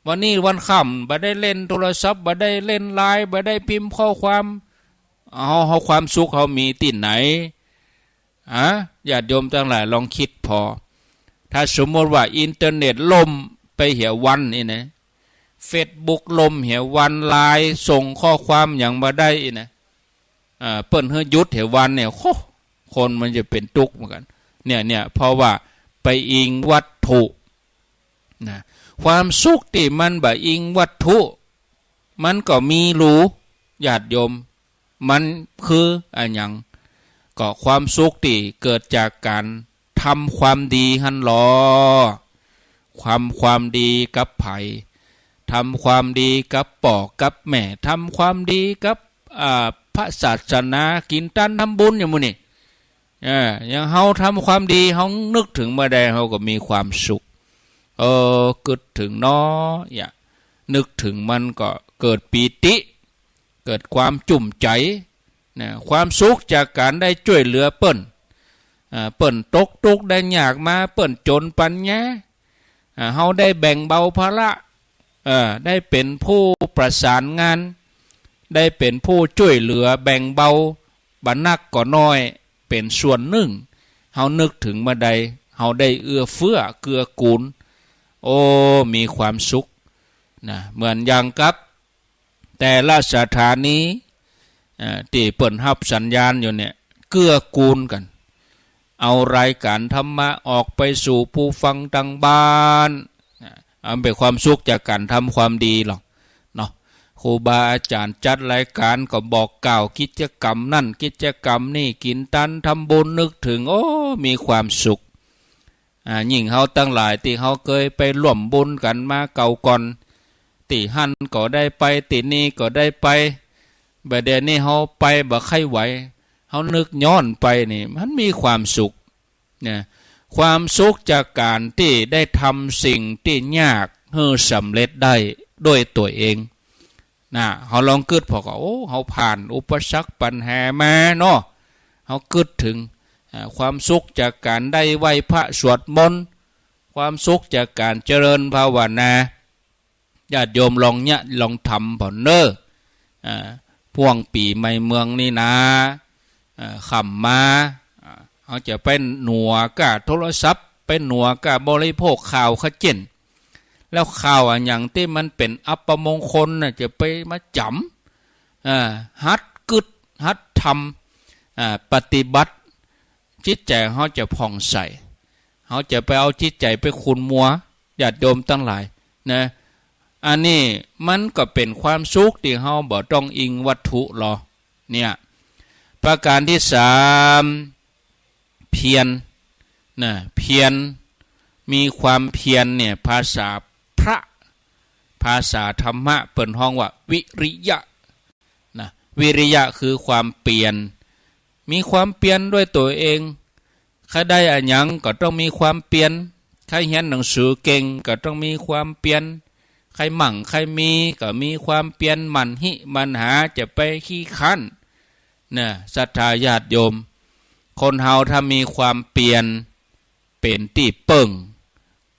วันนี้วันค่ำบ่ได้เล่นโทรศัพท์บ่ได้เล่นไลน์บ่ได้พิมพ์ข้อความเฮาความสุขเฮามีที่ไหนญาติโยมทั้งหลายลองคิดพอถ้าสมมติว่าอินเทอร์เน็ตล่มไปเหี่ยววันนี่นะเฟซบุ๊กล่มเหี่ยววันไลน์ส่งข้อความอย่างบ่ได้นะเปิ้นเฮือยุดเหี่ยววันเนี่ยคนมันจะเป็นทุกข์เหมือนกันเนี่ยเพราะว่าไปอิงวัตถุนะความสุขที่มันบ่อิงวัตถุมันก็มีรู้ญาติโยมมันคือหยังก็ความสุขที่เกิดจากการทำความดีหันหรอความดีกับไผทำความดีกับป่อกับแม่ทำความดีกับพระศาสนากินตันทำบุญอย่างมื้อนี้อย่างเฮาทำความดีเฮานึกถึงเมื่อใดเฮาก็มีความสุขกึดถึงนึกถึงมันก็เกิดปีติเกิดความจุ่มใจความสุขจากการได้ช่วยเหลือเปิ้นตกทุกข์ได้ยากมาเปิ้นจนปัญญาเฮาได้แบ่งเบาภาระได้เป็นผู้ประสานงานได้เป็นผู้ช่วยเหลือแบ่งเบาบ่นักก็น้อยเป็นส่วนหนึ่งเฮานึกถึงเมื่อใดเฮาได้เอื้อเฟื้อเกื้อกูลมีความสุขเหมือนอย่างกับแต่ละสถานีที่เปิ่นรับสัญญาณอยู่เนี่ยเกื้อกูลกันเอารายการธรรมะออกไปสู่ผู้ฟังทางบ้านเป็นความสุขจากการทำความดีหรอกเนาะครูบาอาจารย์จัดรายการก็บอกกล่าวกิจกรรมนั่นกิจกรรมนี่กินตันทำบุญนึกถึงมีความสุขยิ่งเฮาตั้งหลายที่เฮาเคยไปร่วมบุญกันมาเก่าก่อนติหันก็ได้ไปตินี่ก็ได้ไปบัดเดี๋ยวนี้เฮาไปบ่ค่อยไหวเฮานึกย้อนไปนี่มันมีความสุขความสุขจากการที่ได้ทำสิ่งที่ยาก ให้สำเร็จได้ด้วยตัวเองนะเขาลองคิดพอก็โอ้เขาผ่านอุปสรรคปัญหามาเนาะเขาคิดถึงความสุขจากการได้ไหว้พระสวดมนต์ความสุขจากการเจริญภาวนาญาติโยมลองเนี่ยลองทำผ่อนเนอพ่วงปีใหม่เมืองนี่นะขำมาเขาจะเป็นหนัวกับโทรศัพท์เป็นหนัวกับบริโภคข่าวขจินแล้วข่าวอย่างที่มันเป็นอัปมงคลน่ะจะไปมาจำฮัดกึดฮัดทำปฏิบัติจิตใจเขาจะผ่องใสเขาจะไปเอาจิตใจไปขุนมัวญาติโยมตั้งหลายนะอันนี้มันก็เป็นความสุขที่เขาบ่ต้องอิงวัตถุหรอเนี่ยประการที่สามเพียรนะเพียรมีความเพียรเนี่ยภาษาพระภาษาธรรมะเปิ่นห้องว่าวิริยะนะวิริยะคือความเปลี่ยนมีความเปลี่ยนด้วยตัวเองใครได้อะหยังก็ต้องมีความเปลี่ยนใครเรียนหนังสือเก่งก็ต้องมีความเปลี่ยนใครมั่งใครมีก็มีความเปลี่ยนมันหิมันหาจะไปขี้คั้นเนี่ยศรัทธาญาติโยมคนเฮาถ้ามีความเปลี่ยนเป็นที่เปิ่ง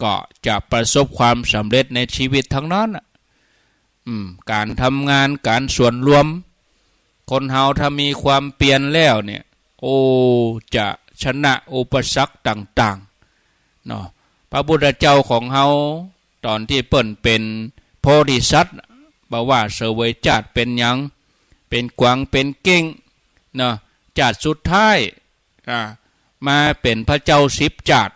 ก็จะประสบความสำเร็จในชีวิตทั้งนั้นการทำงานการส่วนรวมคนเฮาถ้ามีความเปลี่ยนแล้วเนี่ยโอ้จะชนะอุปสรรคต่างๆเนาะพระพุทธเจ้าของเฮาตอนที่เปิ่นเป็นโพธิสัตว์บอกว่าเสวยจาดเป็นหยังเป็นกวางเป็นเก้งเนาะจาดสุดท้ายมาเป็นพระเจ้า10 จาด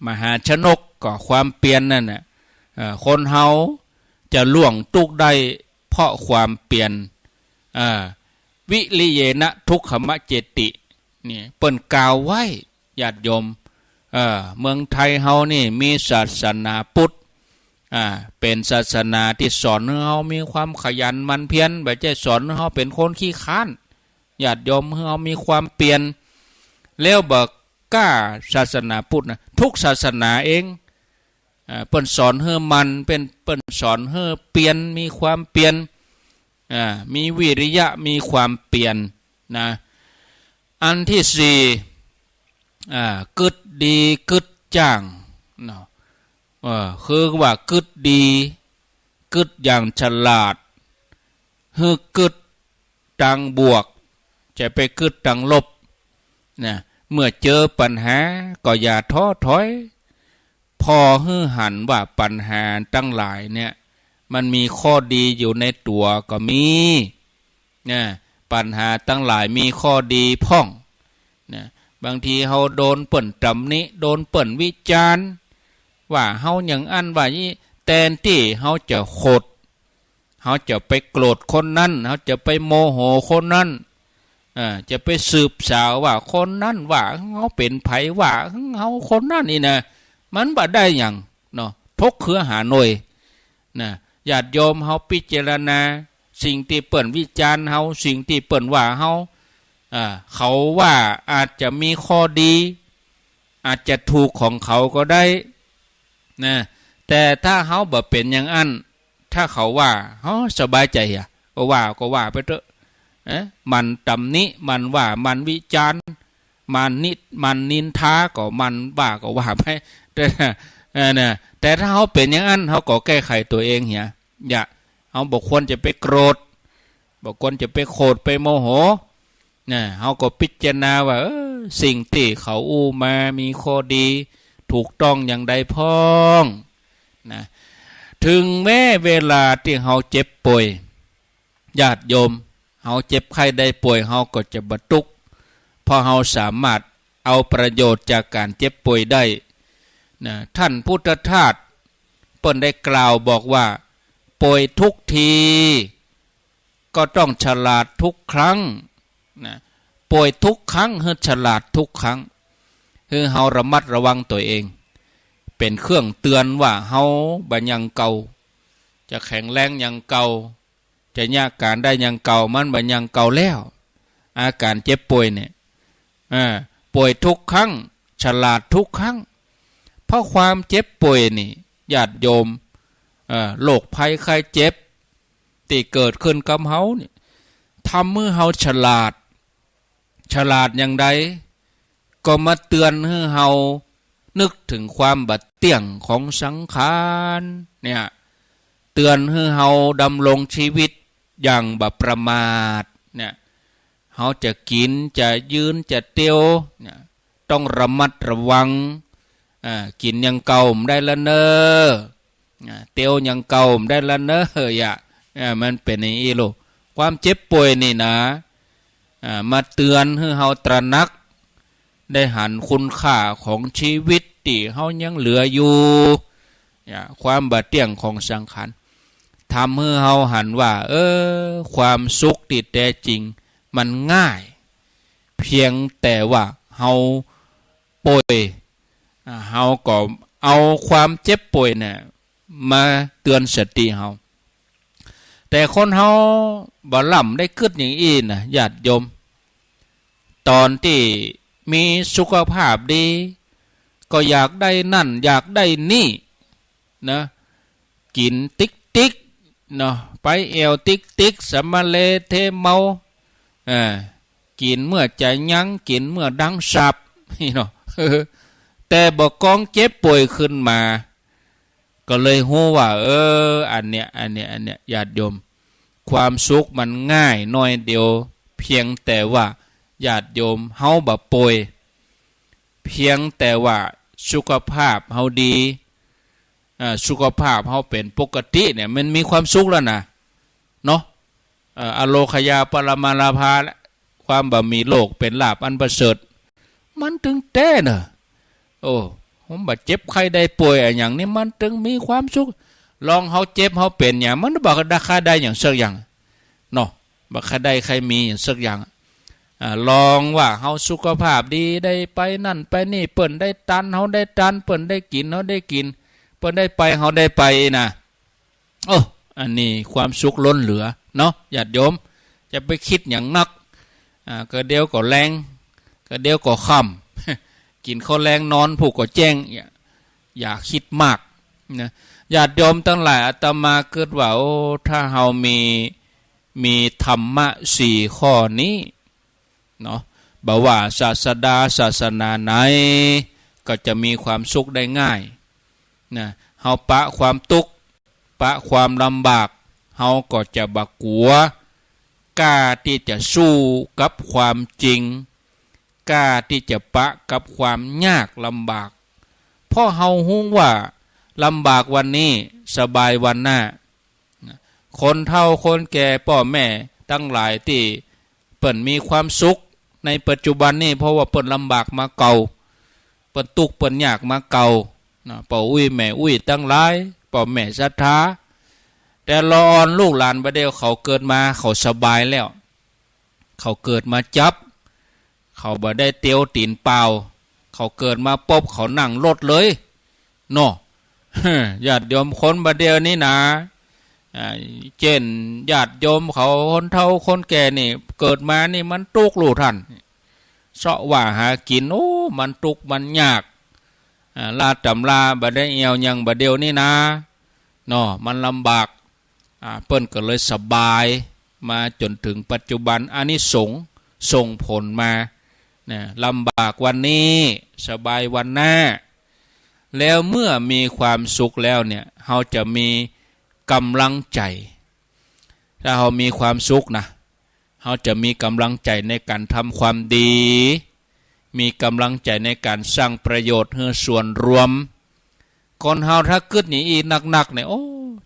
มหาชนกก็ความเปลี่ยนนั่นน่ะคนเฮาจะล่วงตุกได้เพราะความเปลี่ยนวิริเยนะทุกขมะเจตินี่เปิ้นกล่าวไว้ญาติโยมเมืองไทยเฮานี่มีศาสนาพุทธเป็นศาสนาที่สอนให้เฮามีความขยันหมั่นเพียรบ่ใช่สอนให้เฮาเป็นคนขี้ค้านญาติโยมให้เฮามีความเปลี่ยนแล้วบ่กล้าศาสนาพุทธนะทุกศาสนาเองเปิ้นสอนให้มันเป็นเปิ้นสอนให้เปลี่ยนมีความเปลี่ยนมีวิริยะมีความเปลี่ยนนะอันที่สี่กึดดีกึดจ้างเนาะคือว่ากึดดีกึดอย่างฉลาดคือกึดทางบวกจะไปกึดทางลบนะเมื่อเจอปัญหาก็อย่าท้อถอยพอฮือหันว่าปัญหาตั้งหลายเนี่ยมันมีข้อดีอยู่ในตัวก็มีนะปัญหาตั้งหลายมีข้อดีพ่องนะบางทีเฮาโดนเปิ่นตำหนิโดนเปิ่นวิจารณ์ว่าเฮาอย่างอันว่านี้แทนที่เฮาจะโคดเฮาจะไปโกรธคนนั้นเฮาจะไปโมโหคนนั้นจะไปสืบสาวว่าคนนั้นว่าเฮาเป็นไผว่าเฮาคนนั้นนี่นะมันบ่ได้หยังเนาะทกคือหาหน่วยนะญาติโยมเฮาพิจารณาสิ่งที่เปิ่นวิจารณ์เฮาสิ่งที่เปิ่นว่าเฮาเขาว่าอาจจะมีข้อดีอาจจะถูกของเขาก็ได้นะแต่ถ้าเฮาบ่เป็นอย่างอันถ้าเขาว่าเฮาสบายใจก็ว่าไปเถอะมันตำหนิมันว่ามันวิจารณ์มันนินทาก็มันว่าไปแต่ถ้าเฮาเป็นอย่างอันเฮาก็แก้ไขตัวเองอย่าเฮาบ่ควรจะไปโกรธบ่ควรจะไปโกรธไปโมโหเฮาก็พิจารณาว่าสิ่งที่เขาอู้มามีข้อดีถูกต้องอย่างใดพ้องนะถึงแม้เวลาที่เฮาเจ็บป่วยญาติโยมเฮาเจ็บไข้ได้ป่วยเฮาก็จะบรรทุกเพราะเฮาสามารถเอาประโยชน์จากการเจ็บป่วยได้นะท่านพุทธทาสเปิ้นได้กล่าวบอกว่าป่วยทุกทีก็ต้องฉลาดทุกครั้งนะป่วยทุกครั้งให้ฉลาดทุกครั้งคือเฮาระมัดระวังตัวเองเป็นเครื่องเตือนว่าเฮาบ่ยังเก่าจะแข็งแรงยังเก่าจะยากการได้ยังเก่ามันบ่ยังเก่าแล้วอาการเจ็บป่วยเนี่ยป่วยทุกครั้งฉลาดทุกครั้งเพราะความเจ็บป่วยนี่ ญาติโยมโรคภัยไข้เจ็บที่เกิดขึ้นกับเฮานี่ทำมือเฮาฉลาดอย่างใดก็มาเตือนให้เฮานึกถึงความบัดเตี่ยงของสังขารเนี่ยเตือนให้เฮาดำรงชีวิตอย่างบ่ประมาทเนี่ยเฮาจะกินจะยืนจะเตียวเนี่ยต้องระมัดระวังกินยังเก่าได้ละเนอเตียวยังเก่าได้ละเนอมันเป็นอย่างนี้ลูกความเจ็บป่วยนี่นะมาเตือนให้เฮาตระหนักได้หันคุณค่าของชีวิตที่เฮายังเหลืออยู่ความบาดเตี้ยงของสังขารทำให้เฮาหันว่าความสุขที่แท้จริงมันง่ายเพียงแต่ว่าเฮาป่วยเฮาก็เอาความเจ็บป่วยเนี่ยมาเตือนสติเฮาแต่คนเฮาบ่ล่ำได้คิดอย่างอี้นะญาติโยมตอนที่มีสุขภาพดีก็อยากได้นั่นอยากได้นี่นะกินติ๊กเนาะไปเอวติ๊กสมาเลเทเมากินเมื่อใจยั้งกินเมื่อดังสับนี่เนาะแต่บ่กองเจ็บป่วยขึ้นมาก็เลยฮู้ว่าอันเนี้ยญาติโยมความสุขมันง่ายน้อยเดียวเพียงแต่ว่าญาติโยมเฮาบ่ป่วยเพียงแต่ว่าสุขภาพเฮาดีสุขภาพเฮาเป็นปกติเนี่ยมันมีความสุขแล้วนะเนาะอโลคยาปรมาลาภาความบ่มีโรคเป็นลาภอันประเสริฐมันถึงแท้น่ะผมบ่เจ็บใครได้ป่วยอย่างนี้มันถึงมีความสุขลองเฮาเจ็บเฮาเป็นอย่างมันบ่ได้ค่าได้อย่างสักอย่างเนาะบ่ค่าได้ใครมีอย่างสักอย่างลองว่าเฮาสุขภาพดีได้ไปนั่นไปนี่เปิ้นได้ตันเฮาได้ตันเปิ้นได้กินเฮาได้กินเปิ้นได้ไปเฮาได้ไปนะอันนี้ความสุขล้นเหลือเนาะญาติโยมจะไปคิดอย่างนักก็เดียวก็แรงก็เดียวก็ค่ำกินข้าวแรงนอนผูกก็แจ้งอย่าคิดมากนะญาติโยมทั้งหลายอาตมาเกิดว่าถ้าเฮามีธรรมะ4ข้อนี้เนาะบ่ว่าศาสนาไหนก็จะมีความสุขได้ง่ายนะเฮาปะความทุกข์ปะความลำบากเฮาก็จะบักกัวกล้าที่จะสู้กับความจริงกล้าที่จะปะกับความยากลำบากเพราะเฮาฮู้ว่าลำบากวันนี้สบายวันหน้าคนเฒ่าคนแก่พ่อแม่ทั้งหลายที่เปิ้นมีความสุขในปัจจุบันนี้เพราะว่าเปิ้นลำบากมาเก่าเปิ้นทุกข์เปิ้นยากมาเก่าพ่ออุ้ยแม่อุ้ยตั้งหลายพ่อแม่ศรัทธาแต่รออ่อนลูกหลานบ่ได้เขาเกิดมาเขาสบายแล้วเขาเกิดมาจับเขาบ่ได้เตียวตีนเปล่าเขาเกิดมาปุ๊บเขานั่งรถเลยเนาะญาติโยมคนบ่เดียวนี่นะเช่นญาติโยมเขาคนเฒ่าคนแก่นี่เกิดมานี่มันทุกข์ลูกท่านเสาะว่าหากินมันทุกข์มันยากลาตำลาบ่ได้เอวยังบ่เดียวนี่นะเนาะมันลำบากเปิ้นก็เลยสบายมาจนถึงปัจจุบันอานิสงส์ส่งผลมาลำบากวันนี้สบายวันหน้าแล้วเมื่อมีความสุขแล้วเนี่ยเราจะมีกำลังใจถ้าเรามีความสุขนะเราจะมีกำลังใจในการทำความดีมีกำลังใจในการสร้างประโยชน์ให้ส่วนรวมคนเราถ้าเกิดหนีอีหนักๆเนี่ย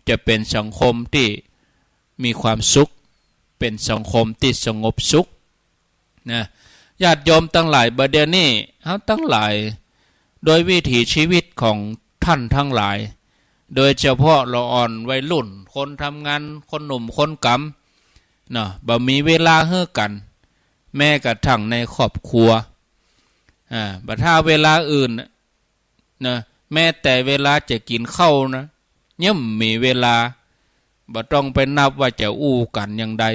จะเป็นสังคมที่มีความสุขเป็นสังคมที่สงบสุขนะญาติโยมทั้งหลายบัดเดี๋ยวนี้เฮาทั้งหลายโดยวิถีชีวิตของท่านทั้งหลายโดยเฉพาะละอ่อนวัยรุ่นคนทำงานคนหนุ่มคนกำเนาะบ่มีเวลาให้กันแม้กระทั่งในครอบครัวบัดถ้าเวลาอื่นนะแม้แต่เวลาจะกินข้าวนะย่อมมีเวลาบ่ต้องไปนับว่าจะอู้กันอย่างใด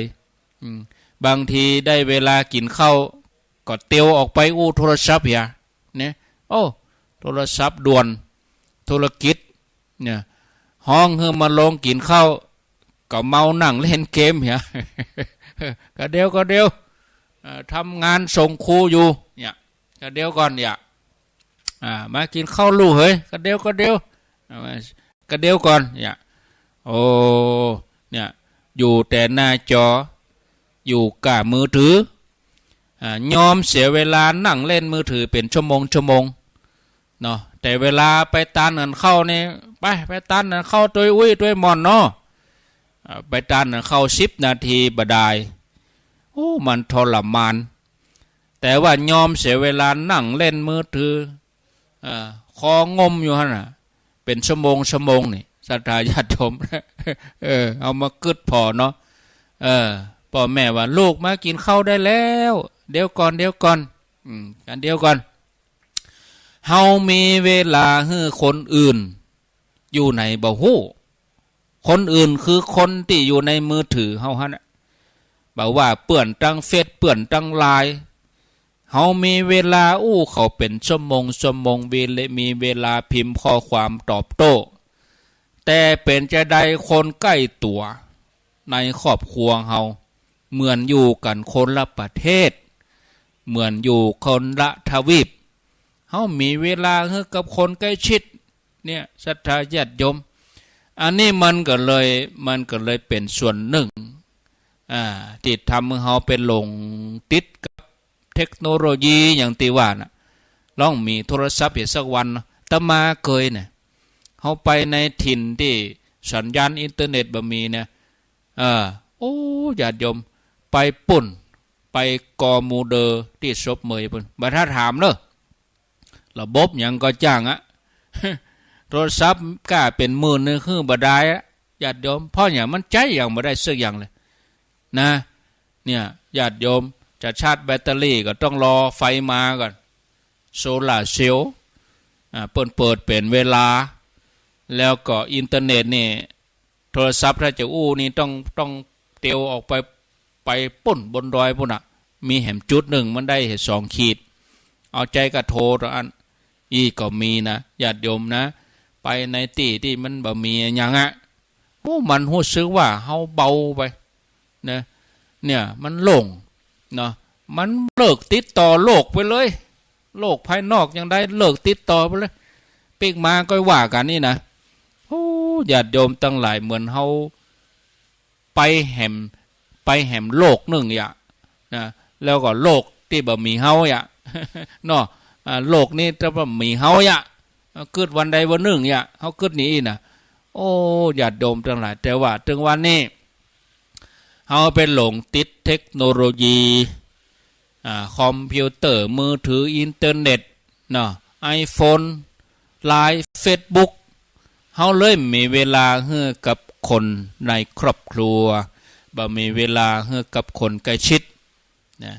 บางทีได้เวลากินข้าวก็เตียวออกไปอู้โทรศัพท์เนี่ยโทรศัพท์ด่วนธุรกิจ เนี่ยห้องเฮอมาลงกินข้าวก็เมานั่งเล่นเกมเหี้ย ก็เดียวทำงานส่งครูอยู่เนี่ยก็เดียวก่อนเนี่ยมากินข้าวลูกเฮ้ยก็เดียวก็เดียวก่อนเนี่ยโอ้เนี่ยอยู่แต่หน้าจออยู่กับมือถือยอมเสียเวลานั่งเล่นมือถือเป็นชั่วโมงเนาะแต่เวลาไปตานเงินเข้านี่ไปตานเงินเข้าตัวอุ้ยตัวมอนเนาะไปตานเงินเข้า10 นาทีบดายโอ้มันทรมานแต่ว่ายอมเสียเวลานั่งเล่นมือถือของมอยู่ฮะน่ะเป็นชั่วโมงนี่ศรัทธาญาติโยม เอามากึดพอเนาะพ่อแม่ว่าลูกมากินข้าวได้แล้วเดี๋ยวก่อนกันเดี๋ยวก่อนเฮามีเวลาให้คนอื่นอยู่ในบ่ฮู้คนอื่นคือคนที่อยู่ในมือถือเฮาฮะน่ะบอกว่าเปื่อนตั้งเฟซเปื่อนตั้งไลน์เฮามีเวลาเขาเป็นชั่วโมงมีเวลาพิมพ์ข้อความตอบโต้แต่เป็นจะได้คนใกล้ตัวในครอบครัวเฮาเหมือนอยู่กันคนละประเทศเหมือนอยู่คนละทวีปเฮามีเวลาให้กับคนใกล้ชิดเนี่ยศรัทธาญาติโยมอันนี้มันก็เลยเป็นส่วนหนึ่งที่ทำให้เฮาเป็นหลงติดกับเทคโนโลยีอย่างที่ว่าน่ะลองมีโทรศัพท์อีกสักวันตมาเคยเนี่ยเฮาไปในถิ่นที่สัญญาณอินเทอร์เน็ตบ่มีเนี่ยญาติโยมไปปุ่นไปกอมูเดอร์ที่ศพเมยปุ่นบัดถ้าถามเนอะระบบหยังก็จ้างโทรศัพท์กล้าเป็นหมื่นนึงคือบ่ได้ญาติโยมเพราะอย่างมันใจอย่างบ่ได้สักอย่างเลยนะเนี่ยญาติโยมจะชาร์จแบตเตอรี่ก็ต้องรอไฟมาก่อนโซล่าร์เซลล์เปิดเป็นเวลาแล้วก็อินเทอร์เน็ตนี่โทรศัพท์ถ้าจะนี่ต้องเตียวออกไปปุ่นบนดอยปุ่นมีแหมจุดหนึ่งมันได้2 ขีดเอาใจกระโทรตัวอันก็มีนะญาติโยมนะไปในที่มันบ่มีอย่างมันรู้สึกว่าเฮาเบาไปนะเนี่ยมันโล่งเนาะมันเลิกติดต่อโลกไปเลยโลกภายนอกยังได้เลิกติดต่อไปเลยปีกมาก็ว่ากันนี่นะญาติโยมตั้งหลายเหมือนเฮาไปแหมโลกหนึ่งอย่างนะแล้วก็โลกที่บ่มีเฮาอย่างเนาะโลกนี้จะบ่มีเฮาอย่างเกิดวันใดวันหนึ่งอย่างเฮาเกิดนี้นะญาติโยมตั้งหลายแต่ว่าถึงวันนี้เฮาเป็นหลงติดเทคโนโลยีคอมพิวเตอร์มือถืออินเทอร์เน็ตเนาะ iPhone ไลน์ Facebook เฮาเลยมีเวลาให้กับคนในครอบครัวบ่มีเวลาให้กับคนใกล้ชิดนะ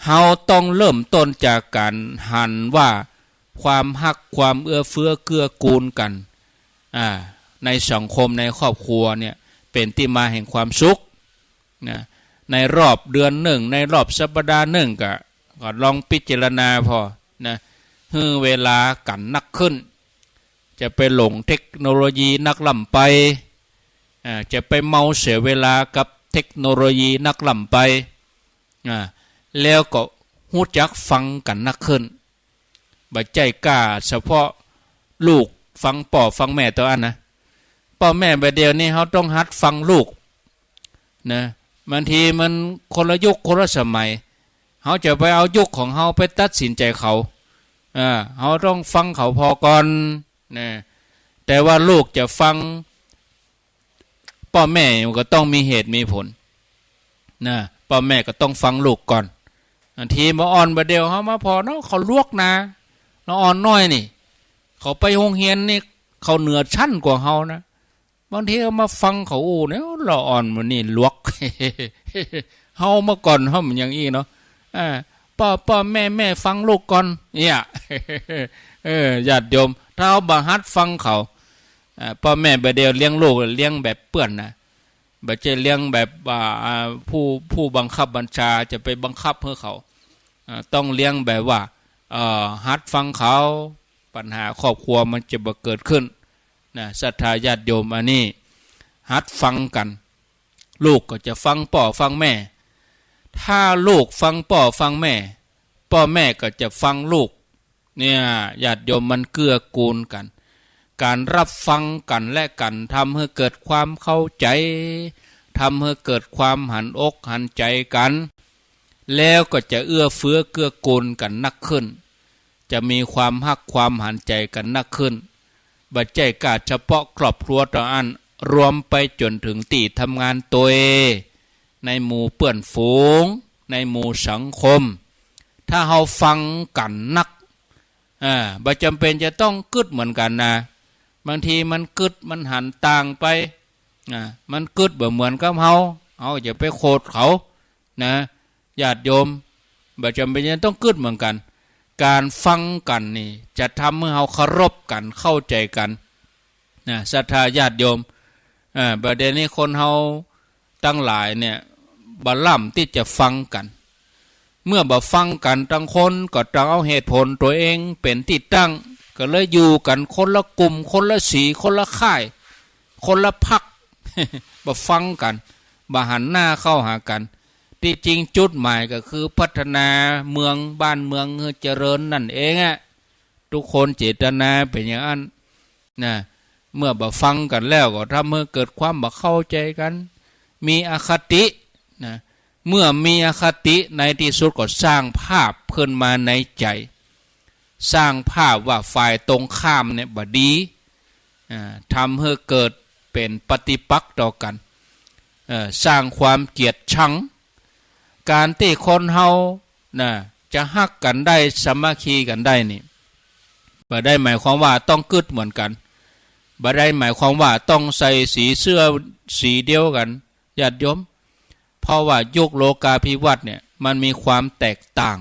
เฮาต้องเริ่มต้นจากการหันว่าความฮักความเอื้อเฟื้อเกื้อกูลกันในสังคมในครอบครัวเนี่ยเป็นที่มาแห่งความสุขนะในรอบเดือนหนึ่งในรอบสัปดาห์หนึ่งก็ลองพิจารณาพอนะให้เวลากันนักขึ้นจะไปหลงเทคโนโลยีนักล่ำไปจะไปเมาเสียเวลากับเทคโนโลยีนักล่ำไปแล้วก็หูจักฟังกันนักขึ้นบ่ใจกล้าเฉพาะลูกฟังพ่อฟังแม่ตัวอันนะพ่อแม่แบบเดียวนี้เขาต้องหัดฟังลูกนะบางทีมันคนละยุคคนละสมัยเขาจะไปเอายุคของเขาไปตัดสินใจเขาเขาต้องฟังเขาพอก่อนนะแต่ว่าลูกจะฟังพ่อแม่ก็ต้องมีเหตุมีผลนะพ่อแม่ก็ต้องฟังลูกก่อนบางทีมาอ่อนแบบเดียวเขามาพอเนาะเขาลวกนะเราอ่อนน้อยนี่เขาไปโรงเรียนนี่เขาเหนือชั้นกว่าเขานะบางทีเขามาฟังเขาเนี่ยเราอ่อนมันนี่ลวก เฮามาก่อนเฮามันอย่างนี้เนาะพ่อแม่ฟังลูกก่อนเนี่ย ญาติโยมถ้าเอาบังคับฟังเขาพ่อแม่แบบเดียวเลี้ยงลูกเลี้ยงแบบเปื้อนนะแบบจะเลี้ยงแบบผู้บังคับบัญชาจะไปบังคับให้เขาต้องเลี้ยงแบบว่าฮัดฟังเขาปัญหาครอบครัวมันจะบ่เกิดขึ้น นะศรัทธาญาติโยมอันนี้หัดฟังกันลูกก็จะฟังพ่อฟังแม่ถ้าลูกฟังพ่อฟังแม่พ่อแม่ก็จะฟังลูกเนี่ยญาติโยมมันเกื้อกูลกันการรับฟังกันและกันทำให้เกิดความเข้าใจทำให้เกิดความหันอกหันใจกันแล้วก็จะเอื้อเฟื้อเกื้อกูลกันนักขึ้นจะมีความฮักความหันใจกันนักขึ้นบัดใจกาเฉพาะครอบครัวต่ออันรวมไปจนถึงที่ทำงานตัวเองในหมู่เพื่อนฝูงในหมู่สังคมถ้าเราฟังกันนักบ่จำเป็นจะต้องกึดเหมือนกันนะบางทีมันกึดมันหันต่างไปมันกึดเหมือนกับเราอย่าไปโคดเขานะญาติโยมบ่จำเป็นจะต้องกึดเหมือนกันการฟังกันนี่จะทำให้เราเคารพกันเข้าใจกันนะศรัทธาญาติโยมประเด็นนี้คนเราตั้งหลายเนี่ยบ่ล่ำที่จะฟังกันเมื่อบ่ฟังกันตั้งคนก็ต้องเอาเหตุผลตัวเองเป็นที่ตั้งก็เลยอยู่กันคนละกลุ่มคนละสีคนละค่ายคนละพรรค บ่ฟังกันบ่หันหน้าเข้าหากันที่จริงจุดหมายก็คือพัฒนาเมืองบ้านเมืองให้เจริญนั่นเองทุกคนเจตนาเป็นอย่างนั้นนะเมื่อบ่ฟังกันแล้วก็ทำให้เกิดความบ่เข้าใจกันมีอคตินะเมื่อมีอคติในที่สุดก็สร้างภาพขึ้นมาในใจสร้างภาพว่าฝ่ายตรงข้ามเนี่ยบ่ดีทำให้เกิดเป็นปฏิปักษ์ต่อกันสร้างความเกลียดชังการที่คนเฮาจะฮักกันได้สามัคคีกันได้นี่บ่ได้หมายความว่าต้องกึดเหมือนกันบ่ได้หมายความว่าต้องใส่สีเสื้อสีเดียวกันญาติโยมเพราะว่ายุคโลกาภิวัตน์เนี่ยมันมีความแตกต่าง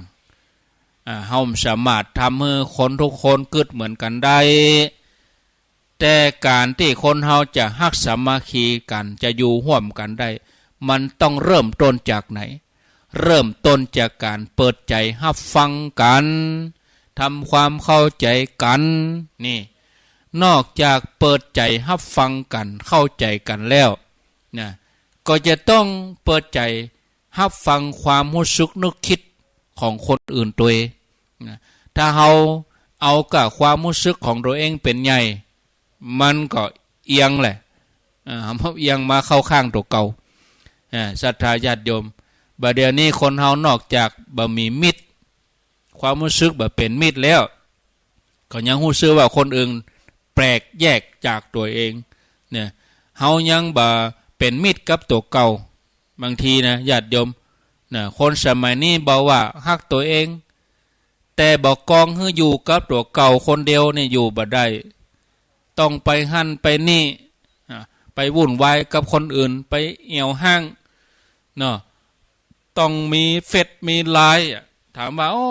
เฮาสามารถทำให้คนทุกคนกึดเหมือนกันได้แต่การที่คนเฮาจะฮักสามัคคีกันจะอยู่ร่วมกันได้มันต้องเริ่มต้นจากไหนเริ่มต้นจากการเปิดใจรับฟังกันทำความเข้าใจกันนี่นอกจากเปิดใจรับฟังกันเข้าใจกันแล้วนะก็จะต้องเปิดใจรับฟังความรู้สึกนึกคิดของคนอื่นตัวเองนะถ้าเราเอากับความรู้สึกของตัวเองเป็นใหญ่มันก็เอียงแหละเอียงมาเข้าข้างตัวเก่าศรัทธาญาติโยมบัดเดี๋ยวนี้คนเฮานอกจากบ่มีมิตรความรู้สึกบ่เป็นมิตรแล้วก็ยังรู้สึกว่าคนอื่นแปลกแยกจากตัวเองเนี่ยเฮายังบ่เป็นมิตรกับตัวเก่าบางทีนะญาติโยมคนสมัยนี้บอกว่าฮักตัวเองแต่บ่กองให้อยู่กับตัวเก่าคนเดียวนี่อยู่บ่ได้ต้องไปหั่นไปนี่ไปวุ่นวายกับคนอื่นไปเอี่ยวห้างเนาะต้องมีเฟซมีไลน์ถามว่าโอ้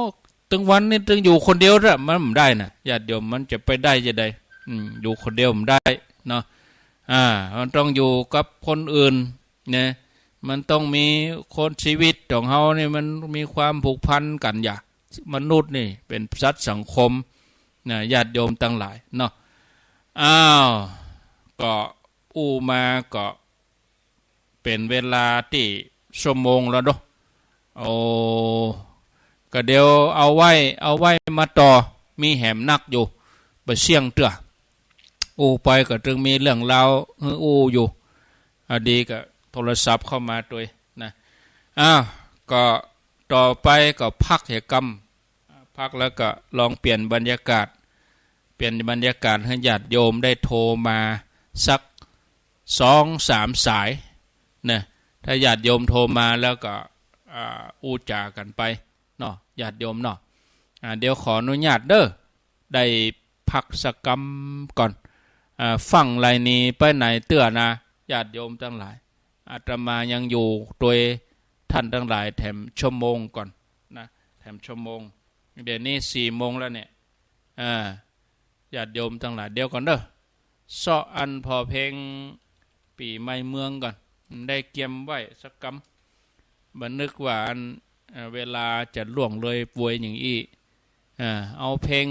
ตึงวันนี้ตึงอยู่คนเดียวละมันไม่ได้นะญาติโยมมันจะไปได้จะได้อยู่คนเดียวมันได้เนาะมันต้องอยู่กับคนอื่นเนี่ยมันต้องมีคนชีวิตของเฮานี่มันมีความผูกพันกันอย่างมนุษย์นี่เป็นสัตว์สังคมนะญาติโยมทั้งหลายเนาะก็มาก็เป็นเวลาที่ชั่วโมงแล้วเนาะก็เดี๋ยวเอาไว้มาต่อมีแหมนักอยู่ไปเสี่ยงเตื้อไปก็จึงมีเรื่องราวอยู่ดีก็โทรศัพท์เข้ามาด้วยนะก็ต่อไปก็พักเหตุกรรมพักแล้วก็ลองเปลี่ยนบรรยากาศให้ญาติโยมได้โทรมาสัก 2-3 สายนะถ้าญาติโยมโทรมาแล้วก็จากันไปเนาะญาติโยมเนาะเดี๋ยวขออนุญาตเด้อได้พักสักกรรมก่อนฟังไรนี้ไปไหนเตื้อนะญาติโยมทั้งหลายอาตมายังอยู่ตัวท่านทั้งหลายแถมชั่วโมงก่อนนะแถมชั่วโมงเดี๋ยวนี้4 โมงแล้วเนี่ยญาติโยมทั้งหลายเดี๋ยวก่อนเด้อซ้ออันพอเพลงปีใหม่เมืองก่อนได้เกียมไว้สักกำบันนึกว่าเวลาจะล่วงเลยป่วยอย่างอี้เอาเพลง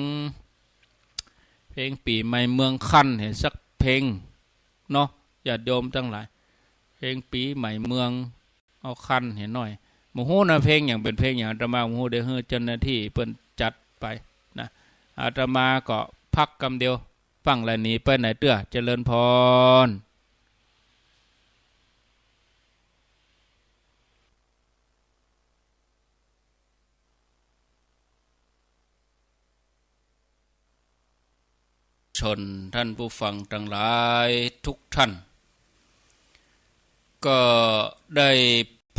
ปีใหม่เมืองคันเห็นสักเพ เพลงเนาะญาติโยมทั้งหลายเพลงปีใหม่เมืองเอาคันเห็นหน่อยหมู่ฮู้นะเพลงอย่างเป็นเพลงอย่างอาตมาหมู่ฮู้ได้เฮือเจ้าหน้าที่เพิ่นจัดไปนะอาตมาก็พักกำเดียวฟังแล้วหนีไปไหนเตื้อเจริญพรชนท่านผู้ฟังทั้งหลายทุกท่านก็ได้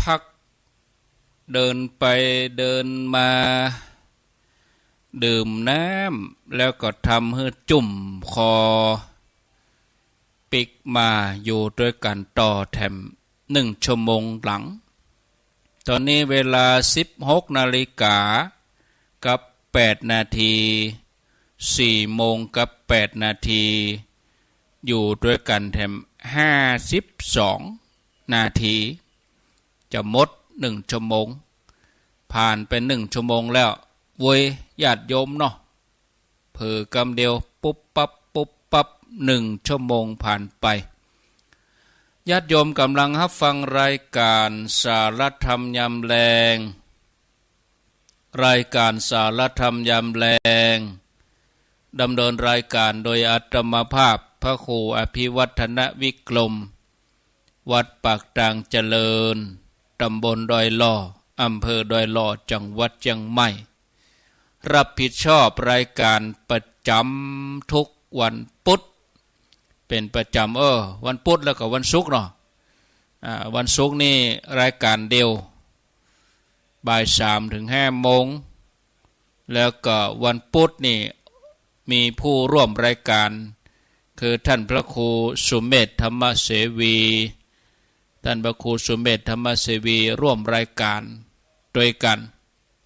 พักเดินไปเดินมาดื่มน้ำแล้วก็ทำให้จุ่มคอปิกมาอยู่ด้วยกันต่อแถม1 ชั่วโมงหลังตอนนี้เวลา 16 นาฬิกากับ 8 นาที4 โมงกับ 8 นาทีอยู่ด้วยกันแถม52 นาทีจะหมด1 ชั่วโมงผ่านไป1 ชั่วโมงแล้วเว้ยญาติโยมเนาะเผลอกำเดียวปุ๊บปั๊บปุ๊บปั๊บ1 ชั่วโมงผ่านไปญาติโยมกำลังรับฟังรายการสารธรรมยามแลงรายการสารธรรมยามแลงดำเนินรายการโดยอาตมาภาพพระครูอภิวัฒนวิกรมวัดปากตางเจริญตำบลดอยล่ออำเภอดอยล่อจังหวัดเชียงใหม่รับผิดชอบรายการประจำทุกวันพุธเป็นประจำวันพุธแล้วก็วันศุกร์เนาะวันศุกร์นี่รายการเดียวบ่าย 3 ถึง 5 โมงแล้วก็วันพุธนี่มีผู้ร่วมรายการคือท่านพระครูสุเมธธรรมเสวีท่านพระครูสุเมธธรรมเสวีร่วมรายการด้วยกัน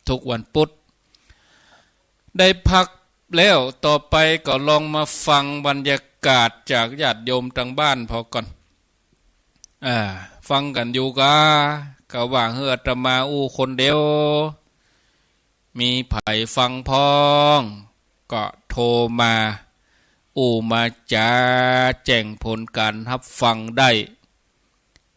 ทุกวันพุธได้พักแล้วต่อไปก็ลองมาฟังบรรยากาศจากญาติโยมทางบ้านพอก่อนฟังกันอยู่ก็ว่าเฮืออาตมาคนเดียวมีไผฟังพ้องก็โทรมามาจะแจ้งผลการรับฟังได้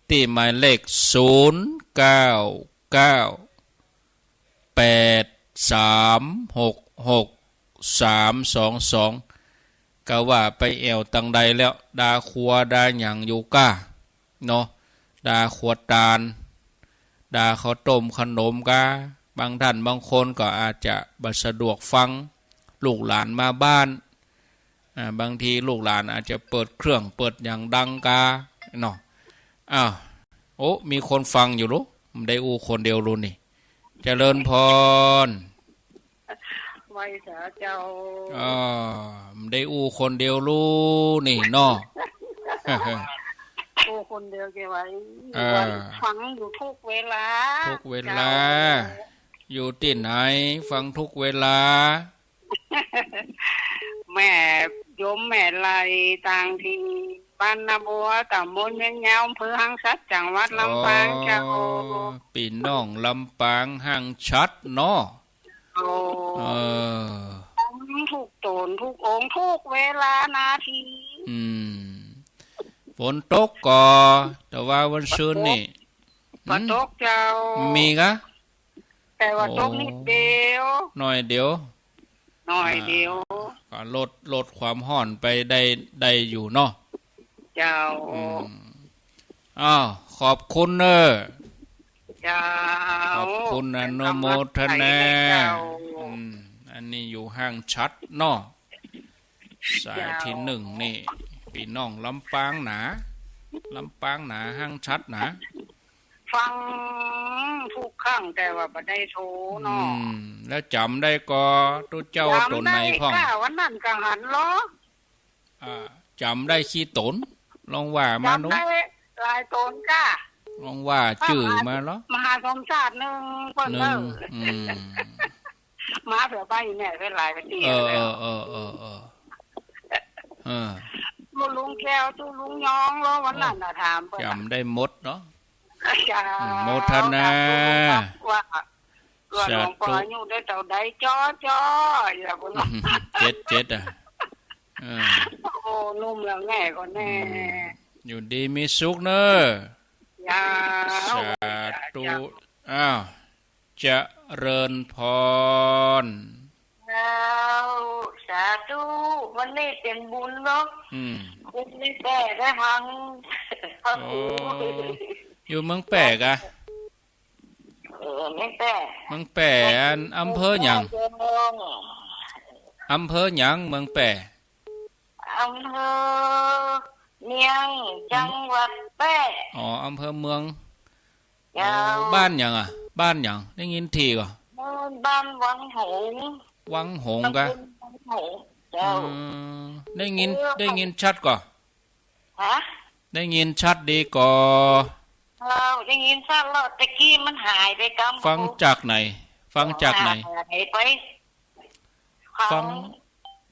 ที่หมายเลข0998366322ก็ว่าไปแอวตังใดแล้วดาครัวดาหยังอยู่เนาะดาขวดตาลดาข้าวต้มขนมบางท่านบางคนก็อาจจะบ่สะดวกฟังลูกหลานมาบ้านบางทีลูกหลานอาจจะเปิดเครื่องเปิดอย่างดังเนาะมีคนฟังอยู่รู้มันได้คนเดียวรู้นี่เจริญพรไว้สาเจ้ามันได้คนเดียวรู้นี่เนาะคนเดียวแกไว้ฟังอยู่ทุกเวลาอยู่ที่ไหนฟังทุกเวลาแม่โยมแม่ไล่ต่างที่บ้านนาบัวตำบลเมียงยาวอำเภอหังชัดจังหวัดลำปางเจ้าพี่น้องลำปางหังชัดเนาะทุกตนทุกองค์ทุกเวลานาทีฝนตกก่อแต่ว่าวันศุกร์นี่ฝนตกเจ้ามีแต่ว่าตกนิดเดียวหน่อยเดียวก็ลดความร้อนไปได้อยู่เนาะเจ้าขอบคุณเจ้าขอบคุณอนุโมทนาอันนี้อยู่ห้างชัดเนาะสายที่ 1นี่พี่น้องลำปางหนาห้างชัดหนาฟังทุกครั้งแต่ว่าบ่ได้โทรเนาะแล้วจำได้ก็ตัวเจ้าตนไหนพ่องวันนั้นก็หันล้อจำได้ขี้ตนลองว่ามาหนูจำได้ลายตนลองว่าชื่อมาเหรอมหาสมชาติ1เพิ่นมาเผื่อไปแม่เป็นลายเป็นเตี้ยแล้วลุงแก้วตู้ลุงยองแล้ววันนั้นน่ะถามเพิ่นจำได้หมดเนาะโมทนาว่าหลวงพ่ออยู่ได้เท่าใดจ้ออย่าบ่7 เออ โอ้นุ่มแล้วแม่ก็แน่ อยู่ดีมีสุขเนอะ ยา สาธุอ้าวเจริญพร แล้วสาธุวันนี้เป็นบุญเนาะ บุญนี่แต่ได้พังพระครู อยู่เมืองแปะกะ ไม่แต่ เมืองแปะอันอำเภอหยังอำเภอหยังเมืองแปะ อำเภอเมียงจังหวัดแพร่ อ๋ออำเภอเมือง ยาว บ้านหยังอ่ะบ้านหยังได้ยินทีก่อ บ้านวังหงส์ วังหงส์กะ ตำบลวังหงส์เจ้า ได้ยินชัดก่อ ฮะ ได้ยินชัดดีก่อ เราได้ยินทราบแล้วตะกี้มันหายไปกำ ฟังจากไหน ฟังจากไหน หายไป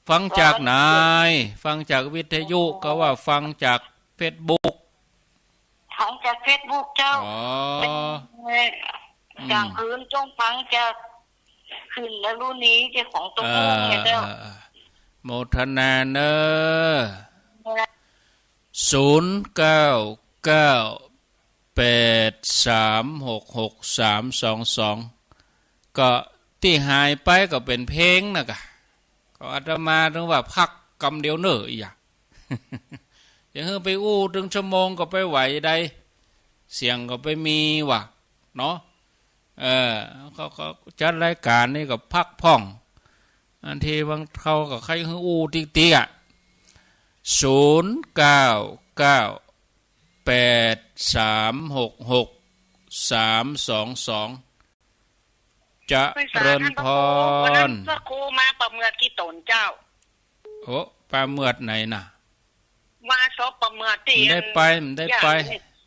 ฟังจากไหน ฟังจากวิทยุก็ว่าฟังจากเฟซบุ๊ก ฟังจากเฟซบุ๊กเจ้า อ๋อ กลางคืนจงฟังจากขึ้นแล้วรุ่นนี้เจ้าของตัวโง่เนี่ยเจ้า โมทนาเนอ0998366322ก็ที่หายไปก็เป็นเพลงนะกะก็อาตมาถึงว่าพักกำเดียวเนออีกอย่างอย่างไปอู้ถึงชั่วโมงก็ไปไหวได้เสียงก็ไปมีว่ะเนาะเขาจัดรายการนี่ก็พักพ่องอันที่บางเขาก็ใครคืออู้ติ๊กๆอ่ะ0998366322จะเริญพร พระครูมาประเมิดกี่ตนเจ้า โอ้ปลาเมือดไหนน่ะ ว่าซบประเมิดตี มันได้ไป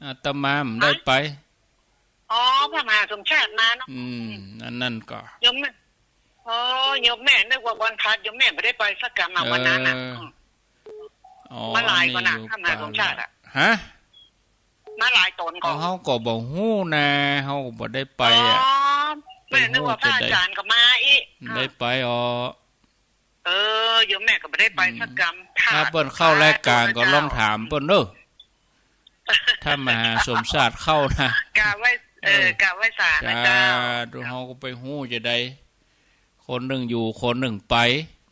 อาตมามันได้ไป อ๋อพระมหาสมชาติมาเนาะ นั่นก็ ยมแม่ยมแม่นึกว่าวันพัดยมแม่ไม่ได้ไปสักกรรมวันนั้นน่ะ มาหลายกว่าน่ะพระมหาสมชาติอ่ะ ฮะ มาหลายตนก่อน เฮาก็บ่ฮู้นะเฮาก็บ่ได้ไปอ่ะ แม่นึกว่าพระอาจารย์ก็มาอีก ได้ไปอ๋อ โยมแม่ก็ไม่ได้ไปสักกรรม ถ้าเปิ้นเข้ารายการก็ลองถามเปิ้นเด้อถ้ามหาสมชาติเข้านะ กะไว้กะไว้สารนะ จ้า เจ้า ดูเฮาก็ไปฮู้จะได้คนหนึ่งอยู่คนหนึ่งไป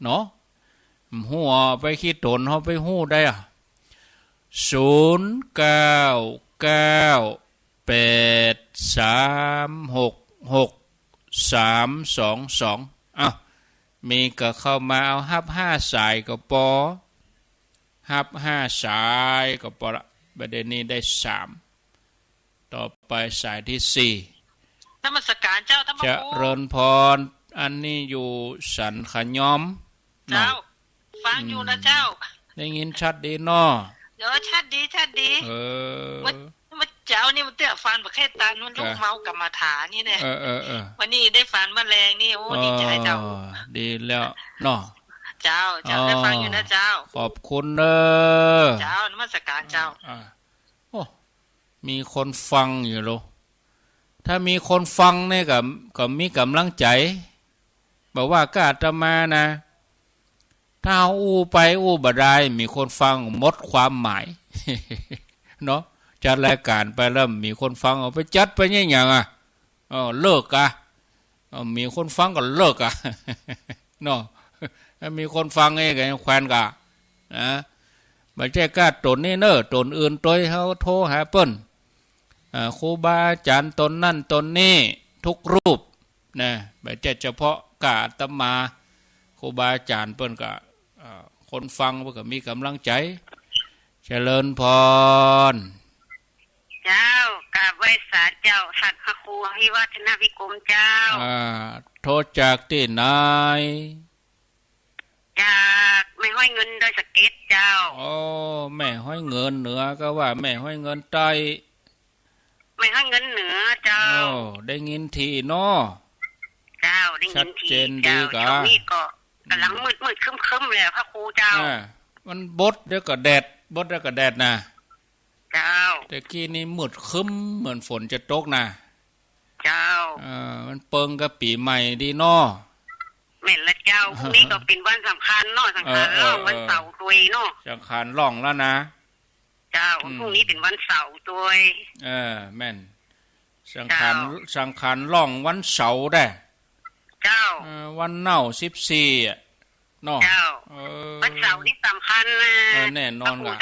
เนาะฮู้ไปคิดตนเฮาไปฮู้ได้อ่ะ0998366322อ้าวมีก็เข้ามาเอาฮับ5สายก็ปอฮับ5สายก็ปอละประเด็นนี้ได้3ต่อไปสายที่4นมัสการเจ้าธรรม จะ ครู เริญพรอันนี้อยู่สันขยอม เจ้า ฟังอยู่นะเจ้า ได้ยินชัดดีเนาะ เดี๋ยวชัดดีมันเจ้านี่มันเตื้อฟันประเทศตานุ่นลูกเมากรรมฐานนี่เนี่ยวันนี้ได้ฟันแมลงนี่โอ้ดีใจเจ้า ดีแล้วเนาะ เจ้าได้ฟังอยู่นะเจ้า ขอบคุณเด้อ เจ้านมัสการเจ้า โอ้มีคนฟังอยู่โลถ้ามีคนฟังเนี่ยก็มีกำลังใจบอกว่าก็อาตมานะถ้าอู้ไปอู้บ่ได้มีคนฟังหมดความหมาย เนาะจัดรายการไปแล้วมีคนฟังเอาไปจัดไปเนี่ยอย่างอ่ะเลิกอ่ะมีคนฟังก็เลิกอ่ะ เนาะถ้ามีคนฟังเองก็แควนกะนะไม่ใช่กล้าตนนี่เนอะตนอื่นตัวเขาโทรหาเปิ้นครูบาอาจารย์ตนนั่นตนนี่ทุกรูปนะไม่ใช่เฉพาะกาตมาครูบาอาจารย์เปิ้นก็คนฟังเพิ่นก็มีกำลังใจเจริญพร เจ้ากราบไหว้ศาลเจ้าสัตว์พระครูวิวัฒนวิกรมเจ้า โทษจากที่ไหน จากไม่ห้อยเงินโดยสเก็ตเจ้า โอ้แม่ห้อยเงินเหนือก็ว่าแม่ห้อยเงินใต้ ไม่ห้อยเงินเหนือเจ้า โอ้ได้ยินทีเนาะ เจ้าได้ยินทีเจ้าช่วงนี้ก็กำลังมืดคึมๆเลยพระครูเจ้า มันบดเดี๋ยวก็แดดบดเดี๋ยวก็แดดนะ เจ้า แต่กี้นี่มืดคึมเหมือนฝนจะตกนะ เจ้า มันเปิงกับปีใหม่ดีเนาะ แม่นละเจ้า พรุ่งนี้ก็เป็นวันสำคัญเนาะสังขารล่องวันเสาร์ตัวเนาะสังขารล่องแล้วนะเจ้าพรุ่งนี้เป็นวันเสาร์ตัวแม่นสังขารล่องวันเสาร์ได้เจ้าวันเน่า14อ่ะเนาะวันเสาร์นี่สำคัญนะแน่นอนกะ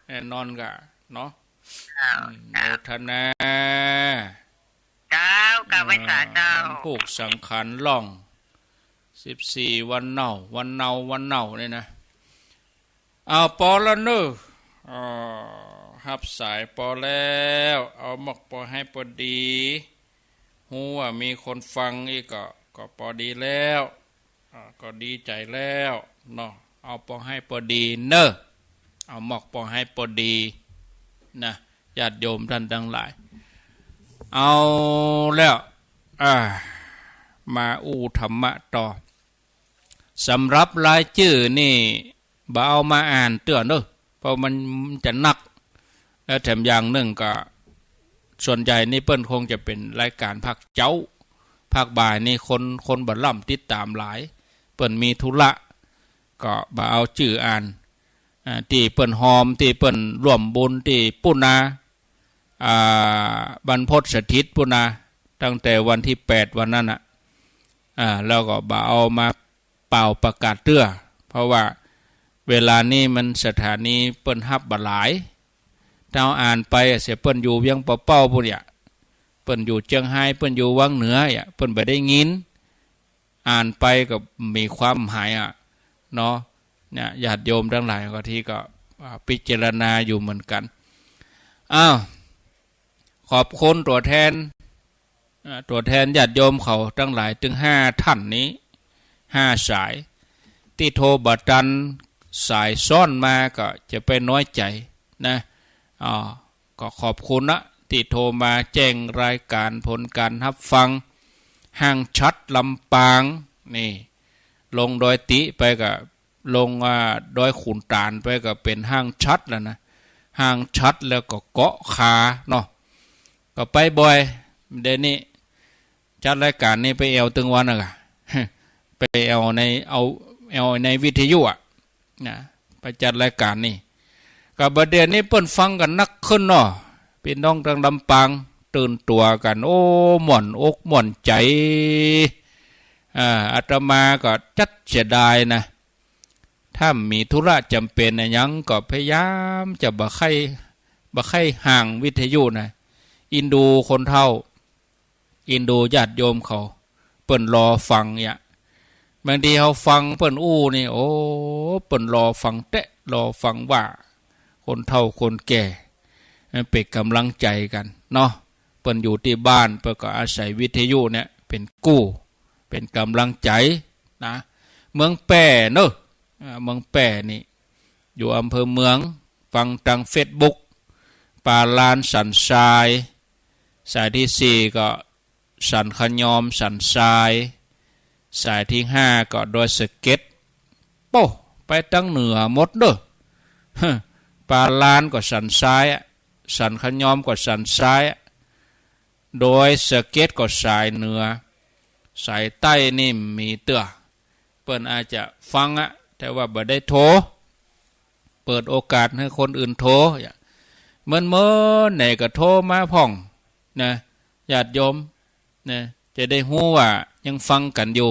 แน่นอนกะเนาะโมทนาเจ้ากะไว้สาเจ้าผูกสังขารล่อง14วันเน่าเนี่ยนะเอาปอละเนอฮับสายปอแล้วเอาหมกปอให้ปอดีฮู้ว่ามีคนฟังอีกก็ปอดีแล้วก็ดีใจแล้วเนาะเอาปอให้ปอดีเนอเอาหมกปอให้ปอดีนะญาติโยมท่านทั้งหลายเอาแล้วมาธรรมะต่อสำหรับรายชื่อนี่บ่เอามาอ่านเตือนเนอะเพราะมันจะหนักและแถมอย่างหนึ่งก็ส่วนใหญ่นี่เปิ้นคงจะเป็นรายการภาคเจ้าภาคบ่ายนี่คนบ่ล่ำติดตามหลายเปิ้นมีธุระก็บ่เอาชื่ออ่านที่เปิ้นหอมที่เปิ้นร่วมบุญที่ปุณาบรรพตสถิตปุณาตั้งแต่วันที่8วันนั้นแล้วก็บ่เอามาเป่าประกาศเตื้อเพราะว่าเวลานี้มันสถานีเปิ้นฮับบ่หลายถ้าอ่านไปเสียเปิ้นอยู่เวียงปะเป้าพุ่นเนี่ยเปิ้นอยู่เชียงไฮ้เปิ้นอยู่วังเหนือเปิ้นบ่ได้ยินอ่านไปก็มีความหมายเนาะเนี่ยญาติโยมทั้งหลายก็ที่ก็พิจารณาอยู่เหมือนกันขอบคุณตัวแทนญาติโยมเขาทั้งหลายถึง5ท่านนี้5สายที่โทรบัดดันสายซ้อนมาก็จะไปน้อยใจนะก็ขอบคุณนะที่โทรมาแจ้งรายการผลการรับฟังห้างชัดลำปางนี่ลงดอยติไปก็ลงดอยขุนตาลไปก็เป็นห้างชัดแล้วนะห้างชัดแล้วก็เกาะขาเนาะก็ไปบ่อยเดี๋ยวนี้จัดรายการนี้ไปเอาตึงวันอะไปเอาในวิทยุนะไปจัดรายการนี่กับประเด็นนี้เปิ้นฟังกันนักขึ้นเนาะพี่น้องทางลำปางตื่นตัวกันโอ้หม่อนอกหม่อนใจอาตมาก็จัดเสียดายนะถ้ามีธุระจำเป็นยังก็พยายามจะบ่ค่อยห่างวิทยุนะอินดูคนเฒ่าอินดูญาติโยมเขาเปิ้นรอฟังเนี่ยบางทีเขาฟังเปิ้นนี่โอ้เปิ้นรอฟังรอฟังว่าคนเฒ่าคนแก่เป็นกำลังใจกันเนาะเปิ้นอยู่ที่บ้านเปิ้นก็อาศัยวิทยุเนี่ยเป็นกำลังใจนะเมืองแปรเนอะเมืองแปรนี่อยู่อำเภอเมืองฟังทาง Facebook ปาลานสันทรายสายที่4ก็สันขยอมสันทรายสายที่5ก็ดอยสะเก็ดโป้ไปตั้งเหนือหมดเด้อปาลานก็สันทรายสันขยอมก็สันทรายโดยสะเก็ดก็สายเหนือสายใต้นี่มีเตื้อเปิ้นอาจจะฟังแต่ว่าบ่ได้โทรเปิดโอกาสให้คนอื่นโทรเมื่อไหนก็โทรมาพ่องนะญาติโยมนะจะได้รู้ว่ายังฟังกันอยู่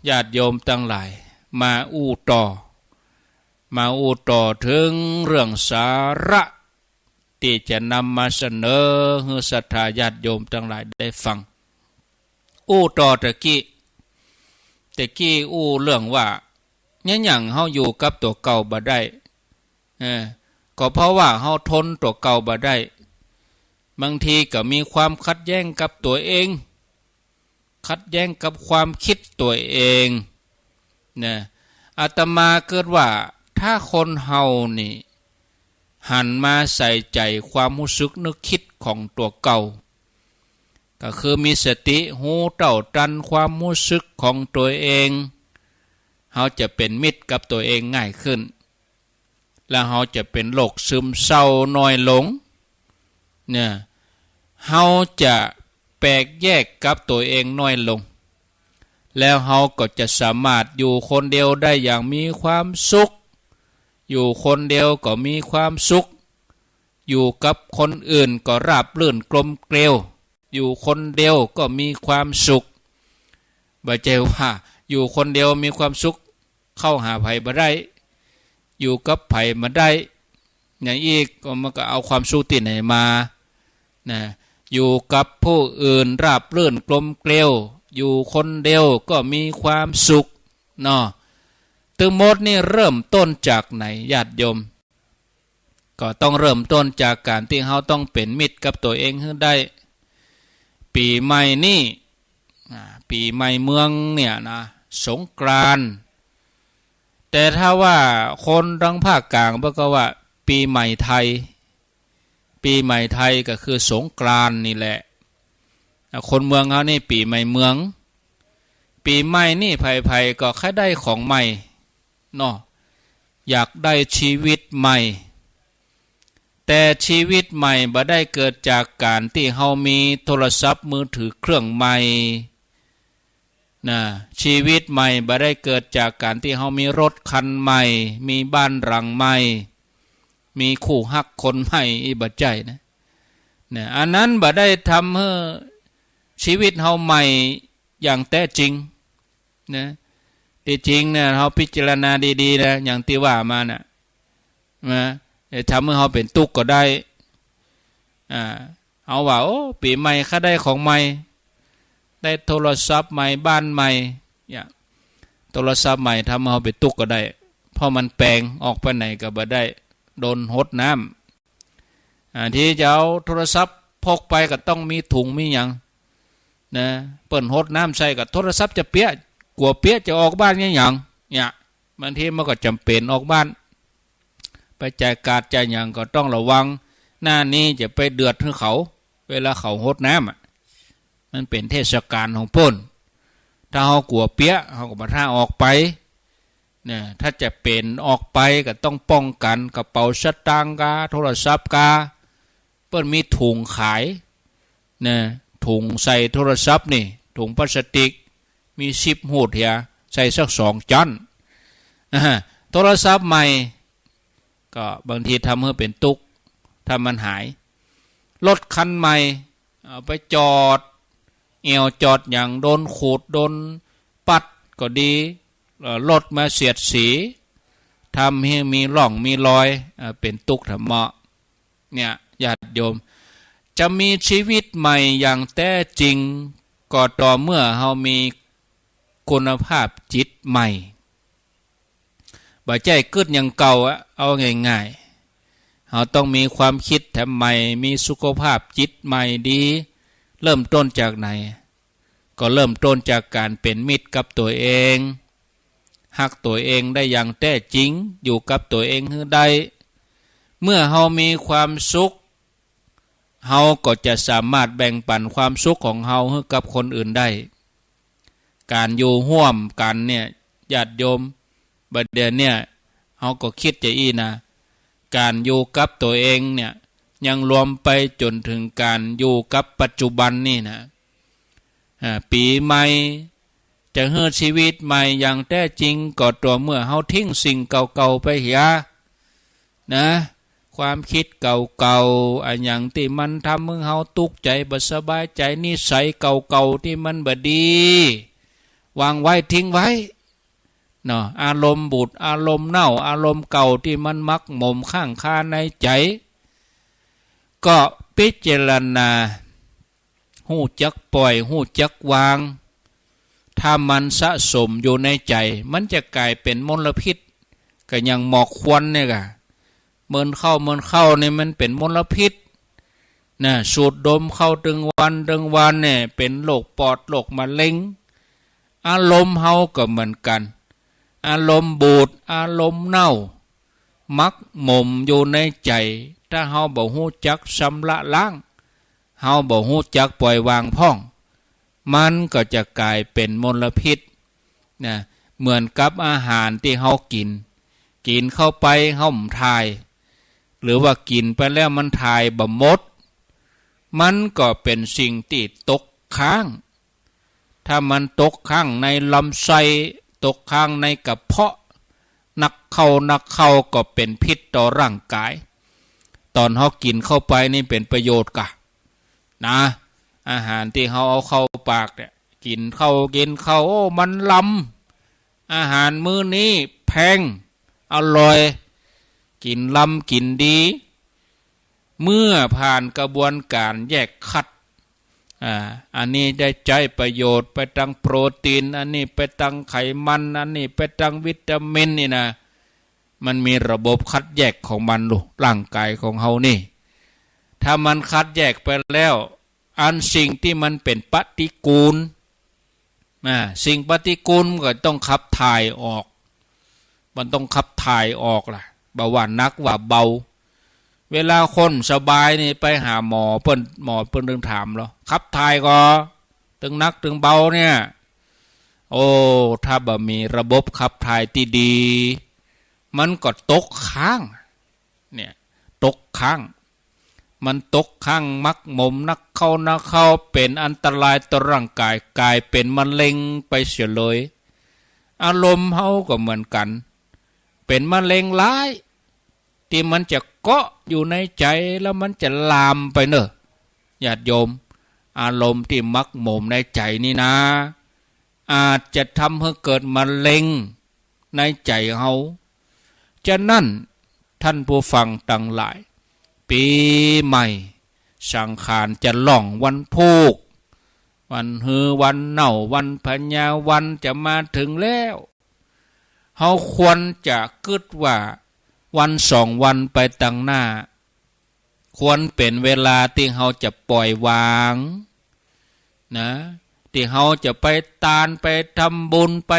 ญาติโยมทั้งหลายมาต่อถึงเรื่องสาระที่จะนำมาเสนอให้ศรัทธาญาติโยมทั้งหลายได้ฟังต่อตะกี้เรื่องว่าเนี่ยอย่างเฮาอยู่กับตัวเก่าบ่ได้ก็เพราะว่าเฮาทนตัวเก่าบ่ได้บางทีก็มีความขัดแย้งกับตัวเองขัดแย้งกับความคิดตัวเองนะอาตมาเกิดว่าถ้าคนเฮานี่หันมาใส่ใจความรู้สึกนึกคิดของตัวเก่าก็คือมีสติหูเต่าตันความรู้สึกของตัวเองเฮาจะเป็นมิตรกับตัวเองง่ายขึ้นและเฮาจะเป็นโรคซึมเศร้าน้อยลงเนี่ยเฮาจะแปลกแยกกับตัวเองน้อยลง แล้วเฮาก็จะสามารถอยู่คนเดียวได้อย่างมีความสุขอยู่คนเดียวก็มีความสุขอยู่กับคนอื่นก็ราบรื่นกลมเกลียวอยู่คนเดียวก็มีความสุขบ่ใช่ว่าอยู่คนเดียวมีความสุขเข้าหาไผบ่ได้อยู่กับไผมาได้อย่างอีกก็มันก็เอาความสุขที่ไหนมานะอยู่กับผู้อื่นราบรื่นกลมเกลียวอยู่คนเดียวก็มีความสุขเนาะทั้งหมดนี่เริ่มต้นจากไหนญาติโยมก็ต้องเริ่มต้นจากการที่เราต้องเป็นมิตรกับตัวเองให้ได้ปีใหม่นี่ปีใหม่เมืองเนี่ยนะสงกรานต์แต่ถ้าว่าคนทั้งภาคกลางก็ว่าปีใหม่ไทยปีใหม่ไทยก็คือสงกรานต์นี่แหละคนเมืองเขานี่ปีใหม่เมืองปีใหม่นี่ไผๆก็แค่ได้ของใหม่เนาะอยากได้ชีวิตใหม่แต่ชีวิตใหม่บ่ได้เกิดจากการที่เฮามีโทรศัพท์มือถือเครื่องใหม่นะชีวิตใหม่บ่ได้เกิดจากการที่เฮามีรถคันใหม่มีบ้านหลังใหม่มีคู่ฮักคนใหม่อีบ่ใจนะอันนั้นบ่ได้ทำให้ชีวิตเฮาใหม่อย่างแท้จริงนะที่จริงเนี่ยเฮาพิจารณาดีๆนะอย่างที่ว่ามานะทำให้เฮาเป็นทุกข์ก็ได้เอาว่าโอ้ปีใหม่ข้าได้ของใหม่ได้โทรศัพท์ใหม่บ้านใหม่เนี่ยโทรศัพท์ใหม่ทำให้เฮาเป็นทุกข์ก็ได้เพราะมันแปลงออกไปไหนก็บ่ได้โดนหดน้ำที่จะเอาโทรศัพท์พกไปก็ต้องมีถุงมีหยังนะเปิ้นหดน้ำใส่กับโทรศัพท์จะเปียกกลัวเปียกจะออกบ้านยังหยังเนี่ยบางทีมันก็จำเป็นออกบ้านไปจ่ายการจ่ายหยังก็ต้องระวังหน้านี้จะไปเดือดให้เขาเวลาเขาหดน้ำมันเป็นเทศกาลของป่นถ้าเขากลัวเปียกเขาก็มาท่าออกไปเนี่ยถ้าจะเป็นออกไปก็ต้องป้องกันกระเป๋าสตางค์กาโทรศัพท์กาเปิ้นมีถุงขายเนี่ยถุงใส่โทรศัพท์นี่ถุงพลาสติกมี10 หูดเหียใส่สัก2 จันโทรศัพท์ใหม่ก็บางทีทำให้เป็นตุกถ้ามันหายรถคันใหม่เอาไปจอดเอวจอดอย่างโดนขูดโดนปัดก็ดีรถมาเสียดสีทำให้มีร่องมีรอยเป็นตุกธรรมะเนี่ยญาติโยมจะมีชีวิตใหม่อย่างแท้จริงก็ต่อเมื่อเรามีคุณภาพจิตใหม่บ่ใจกึดอย่างเก่าเอาง่ายๆเราต้องมีความคิดแถมใหม่มีสุขภาพจิตใหม่ดีเริ่มต้นจากไหนก็เริ่มต้นจากการเป็นมิตรกับตัวเองฮักตัวเองได้อย่างแท้จริงอยู่กับตัวเองให้ได้เมื่อเรามีความสุขเราก็จะสามารถแบ่งปันความสุขของเราให้กับคนอื่นได้การอยู่ร่วมกันเนี่ยญาติโยมบัดเดี๋ยวเนี่ยเราก็คิดจะอีนะการอยู่กับตัวเองเนี่ยยังรวมไปจนถึงการอยู่กับปัจจุบันนี่นะปีใหม่จะเฮือชีวิตใหม่อย่างแท้จริงก็ตัวเมื่อเราทิ้งสิ่งเก่าๆไปเหียนะความคิดเก่าๆอันอย่างที่มันทำให้เราทุกข์ใจบ่สบายใจนิสัยเก่าๆที่มันบ่ดีวางไว้ทิ้งไว้เนาะอารมณ์บูดอารมณ์เน่าอารมณ์เก่าที่มันมักหมมข้างคาในใจก็พิจารณาหู้จักปล่อยหู้จักวางถ้ามันสะสมอยู่ในใจมันจะกลายเป็นมลพิษก็อย่างหมอกควันเนี่ยกะเมินเข้าเนี่ยมันเป็นมลพิษนะสูดดมเข้าดึงวันเนี่ยเป็นโรคปอดโรคมะเร็งอารมณ์เฮาก็เหมือนกันอารมณ์บูดอารมณ์เน่ามักหม่มอยู่ในใจถ้าเฮาบ่ฮู้จักชำระล้างเฮาบ่ฮู้จักปล่อยวางพ่องมันก็จะกลายเป็นมลพิษนะเหมือนกับอาหารที่เฮากินเข้าไปเฮาทายหรือว่ากินไปแล้วมันทายบ่หมดมันก็เป็นสิ่งที่ตกค้างท ถ้ามันตกข้างในลำไส้ตกข้างในกระเพาะนักเข้าก็เป็นพิษต่อร่างกายตอนเขากินเข้าไปนี่เป็นประโยชน์กะนะอาหารที่เขาเอาเข้าปากเนี่ยกินเข้าโอ้มันล้ำอาหารมื้อนี้แพงอร่อยกินล้ำกินดีเมื่อผ่านกระบวนการแยกคัดอันนี้ได้ใจประโยชน์ไปตั้งโปรตีนอันนี้ไปตั้งไขมันอันนี้ไปตั้งวิตามินนี่นะมันมีระบบคัดแยกของมันลูกร่างกายของเฮานี่ถ้ามันคัดแยกไปแล้วอันสิ่งที่มันเป็นปฏิกูลสิ่งปฏิกูลก็ต้องขับถ่ายออกมันต้องขับถ่ายออกล่ะบ่ว่านักว่าเบาเวลาคนสบายนี่ไปหาหมอเพิ่นถึงถามเหรอขับถ่ายก็ถึงนักถึงเบาเนี่ยโอ้ถ้าบ่มีระบบขับถ่ายที่ดีมันก็ตกค้างเนี่ยตกค้างมันตกค้างมักหมมนักเข้าเป็นอันตรายต่อร่างกายกลายเป็นมะเร็งไปเสียเลยอารมณ์เฮาก็เหมือนกันเป็นมะเร็งร้ายที่มันจะเกาะอยู่ในใจแล้วมันจะลามไปเนอะญาติโยมอารมณ์ที่มักหมมในใจนี่นะอาจจะทำให้เกิดมะเร็งในใจเฮาฉะนั้นท่านผู้ฟังทั้งหลายปีใหม่สังขารจะล่องวันพุกวันฮือวันเน่าวันพญาวันจะมาถึงแล้วเฮาควรจะคิดว่าวัน2 วันไปตั้งหน้าควรเป็นเวลาที่เฮาจะปล่อยวางนะที่เฮาจะไปตานไปทำบุญไป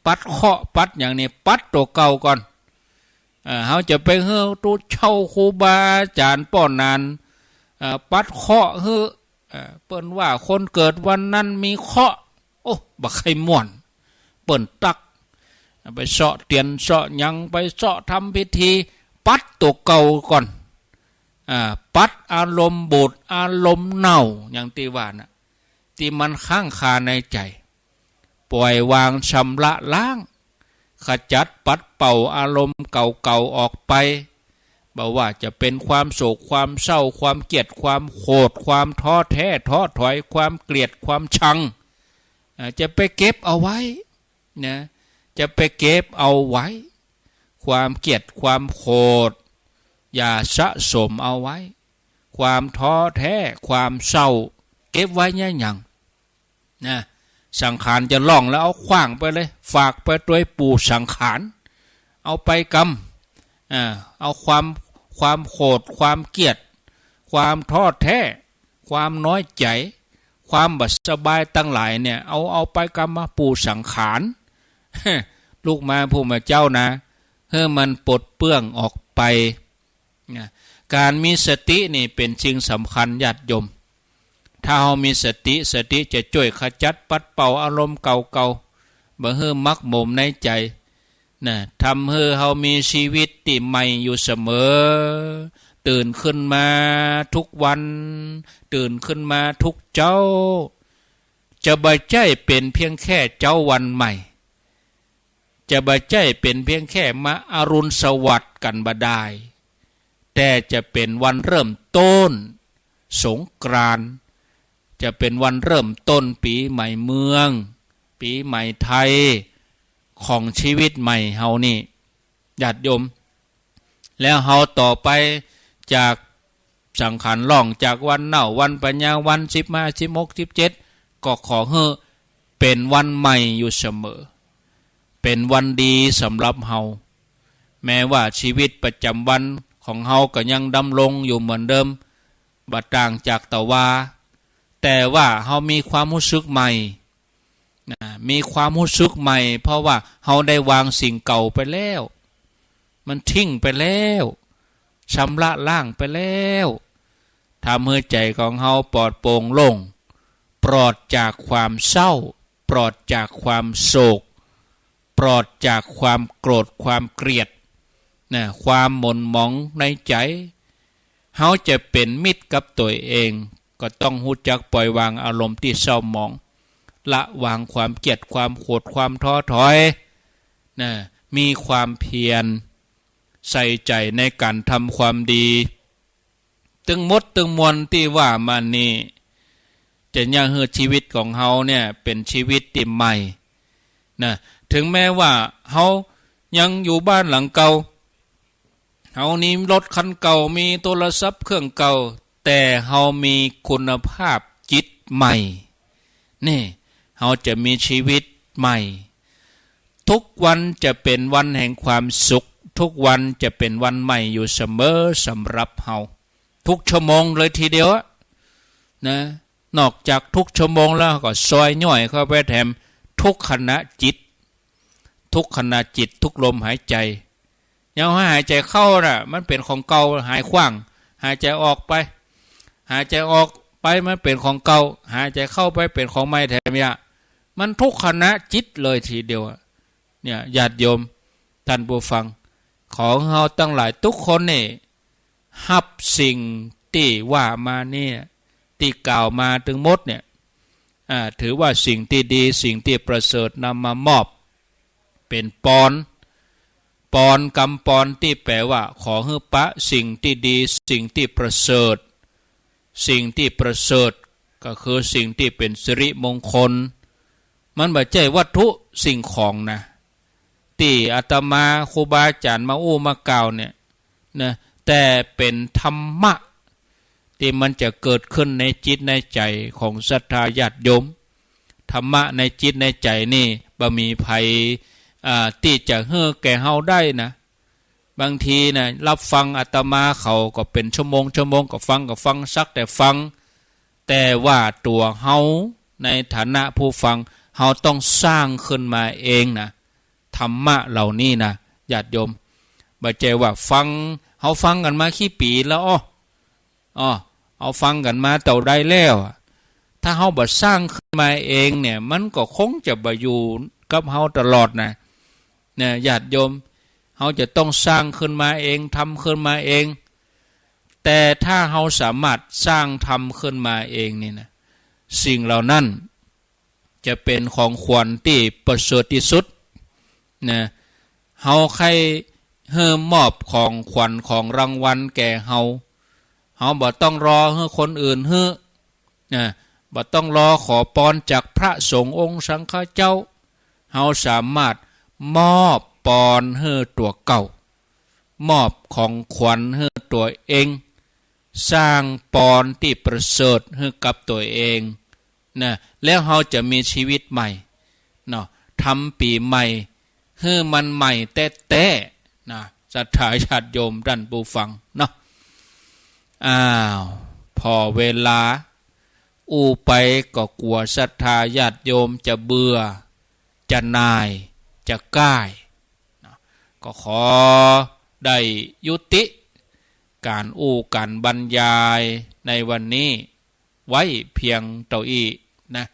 ปัดเคาะปัดอย่างนี้ปัดตัวเก่าก่อนเฮาจะไปเฮือตู้เช่าครูบาอาจารย์ป้อนนานปัดเคาะเฮือเปิ้นว่าคนเกิดวันนั้นมีเคาะโอ้บักไข่ม่วนเปิ้นตักไปเสาะเตียนเสาะยังไปเสาะทำพิธีปัดตัวเก่าก่อนปัดอารมณ์บูดอารมณ์เน่าอย่างที่ว่านะที่มันค้างคาในใจปล่อยวางชำระล้างขจัดปัดเป่าอารมณ์เก่าๆออกไปบอกว่าจะเป็นความโศกความเศร้าความเกลียดความโกรธความท้อแท้ท้อถอยความเกลียดความชังจะไปเก็บเอาไว้นะจะไปเก็บเอาไว้ความเกลียดความโกรธอย่าสะสมเอาไว้ความท้อแท้ความเศร้าเก็บไว้เนี่ยอย่างนะสังขารจะล่องแล้วเอาขว้างไปเลยฝากไปด้วยปู่สังขารเอาไปกำเอาความโกรธความเกลียดความท้อแท้ความน้อยใจความบัดสบายตั้งหลายเนี่ยเอาไปกำมาปู่สังขารลูกมาผู้มาเจ้านะให้มันปลดเปื้องออกไปการมีสตินี่เป็นสิ่งสำคัญญาติโยมถ้าเรามีสติจะช่วยขจัดปัดเป่าอารมณ์เก่าๆบ่ให้มักหมมในใจนะทำให้เรามีชีวิตที่ใหม่อยู่เสมอตื่นขึ้นมาทุกวันตื่นขึ้นมาทุกเจ้าจะบ่ใจเป็นเพียงแค่เจ้าวันใหม่จะบ่ใจเป็นเพียงแค่มาอรุณสวัสดิ์กันบ่ได้แต่จะเป็นวันเริ่มต้นสงกรานต์จะเป็นวันเริ่มต้นปีใหม่เมืองปีใหม่ไทยของชีวิตใหม่เฮานี่ญาติโยมแล้วเฮาต่อไปจากสังขารล่องจากวันเน่าวันปัญญาวัน15 16 17ก็ขอให้เป็นวันใหม่อยู่เสมอเป็นวันดีสำหรับเฮาแม้ว่าชีวิตประจำวันของเฮาก็ยังดำรงอยู่เหมือนเดิมบ่ต่างจากตะวาแต่ว่าเฮามีความรู้สึกใหม่มีความรู้สึกใหม่เพราะว่าเฮาได้วางสิ่งเก่าไปแล้วมันทิ้งไปแล้วชำระล้างไปแล้วทำให้ใจของเฮาปลอดโปร่งโล่งปลอดจากความเศร้าปลอดจากความโศกปลอดจากความโกรธความเกลียดความหม่นหมองในใจเฮาจะเป็นมิตรกับตัวเองก็ต้องรู้จักปล่อยวางอารมณ์ที่เศร้าหมอง ละวางความเกียจความโกรธความท้อถอยนะมีความเพียรใส่ใจในการทำความดีตึงมดตึงมวลที่ว่ามานี่จะยังให้ชีวิตของเฮาเนี่ยเป็นชีวิตที่ใหม่นะถึงแม้ว่าเฮายังอยู่บ้านหลังเก่าเฮานี้รถคันเก่ามีโทรศัพท์เครื่องเก่าแต่เฮามีคุณภาพจิตใหม่นี่เฮาจะมีชีวิตใหม่ทุกวันจะเป็นวันแห่งความสุขทุกวันจะเป็นวันใหม่อยู่เสมอสำหรับเฮาทุกชั่วโมงเลยทีเดียวนะนอกจากทุกชั่วโมงแล้วก็ซอยย่อยเข้าไปแถมทุกขณะจิตทุกขณะจิตทุกลมหายใจยังหายใจเข้าน่ะมันเป็นของเก่าหายขว้างหายใจออกไปหายใจออกไปมันเป็นของเก่าหายใจเข้าไปเป็นของใหม่แถมเนี่ยมันทุกขณะจิตเลยทีเดียวเนี่ยญาติโยมท่านผู้ฟังของเฮาตั้งหลายทุกคนนี่ฮับสิ่งที่ว่ามาเนี่ยที่กล่าวมาถึงหมดเนี่ยถือว่าสิ่งที่ดีสิ่งที่ประเสริฐนำมามอบเป็นปอนกำปอนที่แปลว่าขอให้ปะสิ่งที่ดีสิ่งที่ประเสริฐสิ่งที่ประเสริฐก็คือสิ่งที่เป็นสิริมงคลมันไม่ใช่วัตถุสิ่งของนะที่อาตมาครูบาอาจารย์มาอู้มากล่าวเนี่ยนะแต่เป็นธรรมะที่มันจะเกิดขึ้นในจิตในใจของศรัทธาญาติโยมธรรมะในจิตในใจนี่บ่มีภัยที่จะเฮือแก่เฮาได้นะบางทีนะรับฟังอาตมาเขาก็เป็นชั่วโมงก็ฟังสักแต่ฟังแต่ว่าตัวเฮาในฐานะผู้ฟังเฮาต้องสร้างขึ้นมาเองนะธรรมะเหล่านี้นะญาติโยมบ่ใช่ว่าฟังเฮาฟังกันมากี่ปีแล้วเอาฟังกันมาเต่าได้แล้วถ้าเฮาบ่สร้างขึ้นมาเองเนี่ยมันก็คงจะบ่อยู่กับเฮาตลอดนะเนี่ยญาติโยมเฮาจะต้องสร้างขึ้นมาเองทำขึ้นมาเองแต่ถ้าเฮาสามารถสร้างทำขึ้นมาเองนี่นะสิ่งเหล่านั้นจะเป็นของขวัญที่ประเสริฐที่สุดนะเฮาใครเฮือมอบของขวัญของรางวัลแก่เฮาบ่ต้องรอให้คนอื่นฮื้อนะบ่ต้องรอขอปอนจากพระสงฆ์องค์สังฆเจ้าเฮาสามารถมอบปอนให้ตัวเก่ามอบของขวัญให้ตัวเองสร้างปอนที่ประเสริฐให้กับตัวเองนะแล้วเฮาจะมีชีวิตใหม่เนาะทำปีใหม่ให้มันใหม่แต่นะศรัทธาญาติโยมท่านผู้ฟังเนาะพอเวลาอู้ไปก็กลัวศรัทธาญาติโยมจะเบื่อจะนายจะก้ายก็ขอได้ยุติการอู้การบรรยายในวันนี้ไว้เพียงเท่านี้นะ